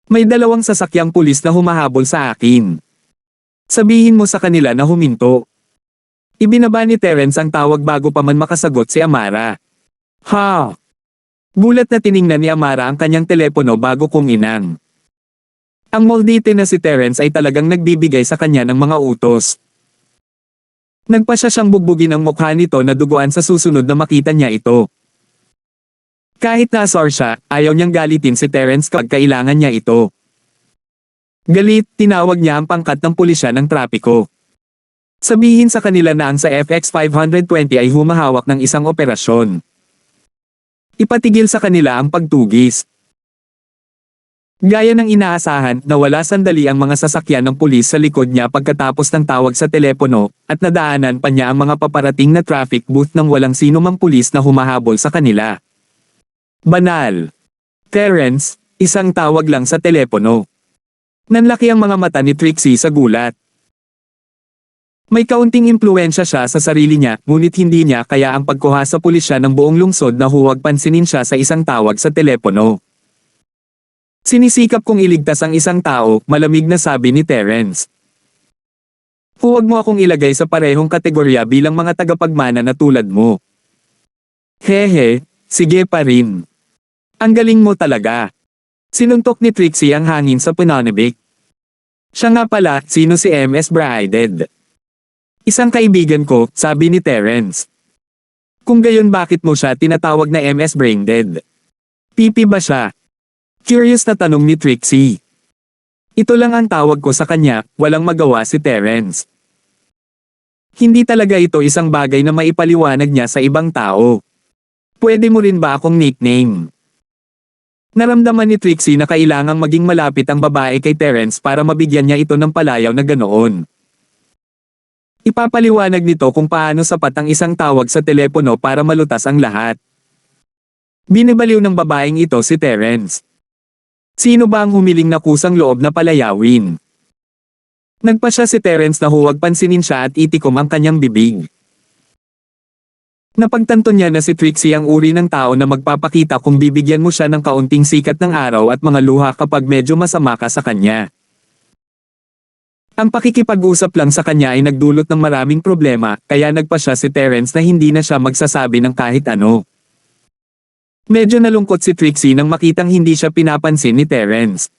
May 2 sasakyang pulis na humahabol sa akin. Sabihin mo sa kanila na huminto. Ibinaba ni Terence ang tawag bago pa man makasagot si Amara. Ha! Gulat na tiningnan ni Amara ang kanyang telepono bago kuminang. Ang moldite na si Terence ay talagang nagbibigay sa kanya ng mga utos. Nagpasya siyang bugbugin ang mukha nito na duguan sa susunod na makita niya ito. Kahit naasar siya, ayaw niyang galitin si Terence kapag kailangan niya ito. Galit, tinawag niya ang pangkat ng pulisya ng trapiko. Sabihin sa kanila na ang sa FX 520 ay humahawak ng isang operasyon. Ipatigil sa kanila ang pagtugis. Gaya ng inaasahan, nawala sandali ang mga sasakyan ng pulis sa likod niya pagkatapos ng tawag sa telepono, at nadaanan pa niya ang mga paparating na traffic booth ng walang sino mang pulis na humahabol sa kanila. Banal. Terence, isang tawag lang sa telepono. Nanlaki ang mga mata ni Trixie sa gulat. May kaunting impluwensya siya sa sarili niya, ngunit hindi niya kaya ang pagkuha sa pulisya ng buong lungsod na huwag pansinin siya sa isang tawag sa telepono. Sinisikap kong iligtas ang isang tao, malamig na sabi ni Terence. Huwag mo akong ilagay sa parehong kategorya bilang mga tagapagmana na tulad mo. Hehe, sige pa rin. Ang galing mo talaga. Sinuntok ni Trixie ang hangin sa pananabik. Siya nga pala, sino si MS Braided? Isang kaibigan ko, sabi ni Terence. Kung gayon bakit mo siya tinatawag na MS Braindead? Pipi ba siya? Curious na tanong ni Trixie. Ito lang ang tawag ko sa kanya, walang magawa si Terence. Hindi talaga ito isang bagay na maipaliwanag niya sa ibang tao. Pwede mo rin ba akong nickname? Naramdaman ni Trixie na kailangang maging malapit ang babae kay Terence para mabigyan niya ito ng palayaw na ganoon. Ipapaliwanag nito kung paano sapat ang isang tawag sa telepono para malutas ang lahat. Binibaliw ng babaeng ito si Terence. Sino ba ang humiling na kusang loob na palayawin? Nagpasya si Terence na huwag pansinin siya at itikom ang kanyang bibig. Napagtanto niya na si Trixie ang uri ng tao na magpapakita kung bibigyan mo siya ng kaunting sikat ng araw at mga luha kapag medyo masama ka sa kanya. Ang pakikipag-usap lang sa kanya ay nagdulot ng maraming problema, kaya nagpasya si Terence na hindi na siya magsasabi ng kahit ano. Medyo nalungkot si Trixie nang makitang hindi siya pinapansin ni Terence.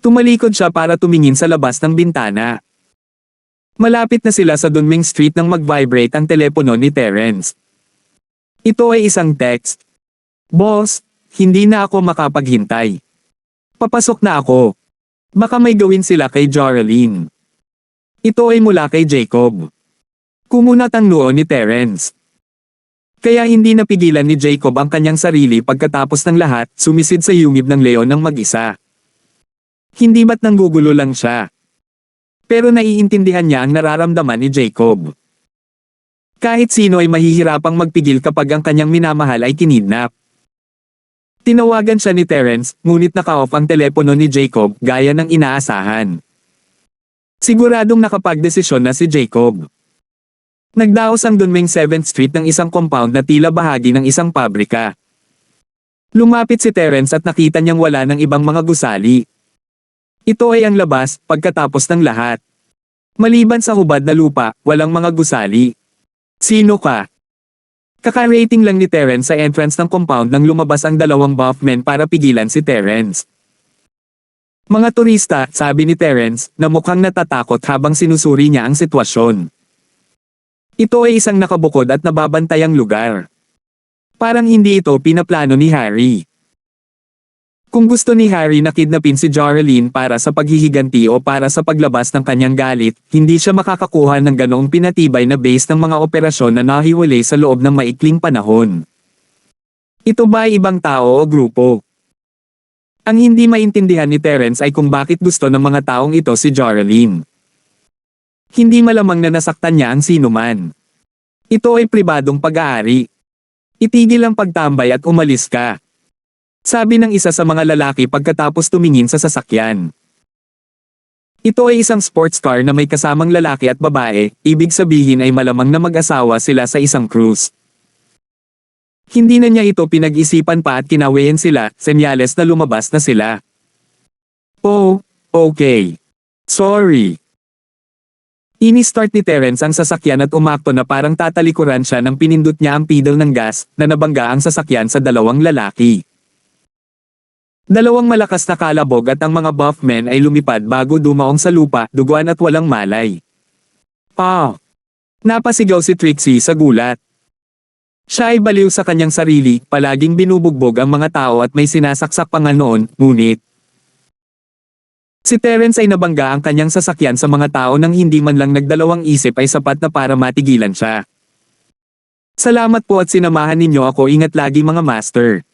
Tumalikod siya para tumingin sa labas ng bintana. Malapit na sila sa Dunming Street nang mag-vibrate ang telepono ni Terence. Ito ay isang text. Boss, hindi na ako makapaghintay. Papasok na ako. Baka may gawin sila kay Joraline. Ito ay mula kay Jacob. Kumunat ang noo ni Terence. Kaya hindi napigilan ni Jacob ang kanyang sarili pagkatapos ng lahat, sumisid sa yungib ng leon ng mag-isa. Hindi ba't nanggugulo lang siya? Pero naiintindihan niya ang nararamdaman ni Jacob. Kahit sino ay mahihirapang magpigil kapag ang kanyang minamahal ay kinidnap. Tinawagan siya ni Terence, ngunit naka-off ang telepono ni Jacob, gaya ng inaasahan. Siguradong nakapagdesisyon na si Jacob. Nagdaos ang Dunmeng 7th Street ng isang compound na tila bahagi ng isang pabrika. Lumapit si Terence at nakita niyang wala ng ibang mga gusali. Ito ay ang labas, pagkatapos ng lahat. Maliban sa hubad na lupa, walang mga gusali. Sino ka? Kaka-rating lang ni Terence sa entrance ng compound nang lumabas ang dalawang buff men para pigilan si Terence. Mga turista, sabi ni Terence, na mukhang natatakot habang sinusuri niya ang sitwasyon. Ito ay isang nakabukod at nababantayang lugar. Parang hindi ito pinaplano ni Harry. Kung gusto ni Harry na kidnapin si Geraldine para sa paghihiganti o para sa paglabas ng kanyang galit, hindi siya makakakuha ng ganoong pinatibay na base ng mga operasyon na nahiwalay sa loob ng maikling panahon. Ito ba ay ibang tao o grupo? Ang hindi maintindihan ni Terence ay kung bakit gusto ng mga taong ito si Geraldine. Hindi malamang na nasaktan niya ang sinuman. Ito ay pribadong pag-aari. Itigil ang pagtambay at umalis ka. Sabi ng isa sa mga lalaki pagkatapos tumingin sa sasakyan. Ito ay isang sports car na may kasamang lalaki at babae, ibig sabihin ay malamang na mag-asawa sila sa isang cruise. Hindi na niya ito pinag-isipan pa at kinawayan sila, senyales na lumabas na sila. Oh, okay. Sorry. Ini-start ni Terence ang sasakyan at umakto na parang tatalikuran siya nang pinindot niya ang pedal ng gas, na nabangga ang sasakyan sa dalawang lalaki. Dalawang malakas na kalabog at ang mga buff men ay lumipad bago dumaong sa lupa, duguan at walang malay. Napasigaw si Trixie sa gulat. Siya ay baliw sa kanyang sarili, palaging binubugbog ang mga tao at may sinasaksak pa nga noon, ngunit si Terence ay nabangga ang kanyang sasakyan sa mga tao nang hindi man lang nagdalawang isip ay sapat na para matigilan siya. Salamat po at sinamahan ninyo ako, ingat lagi mga master.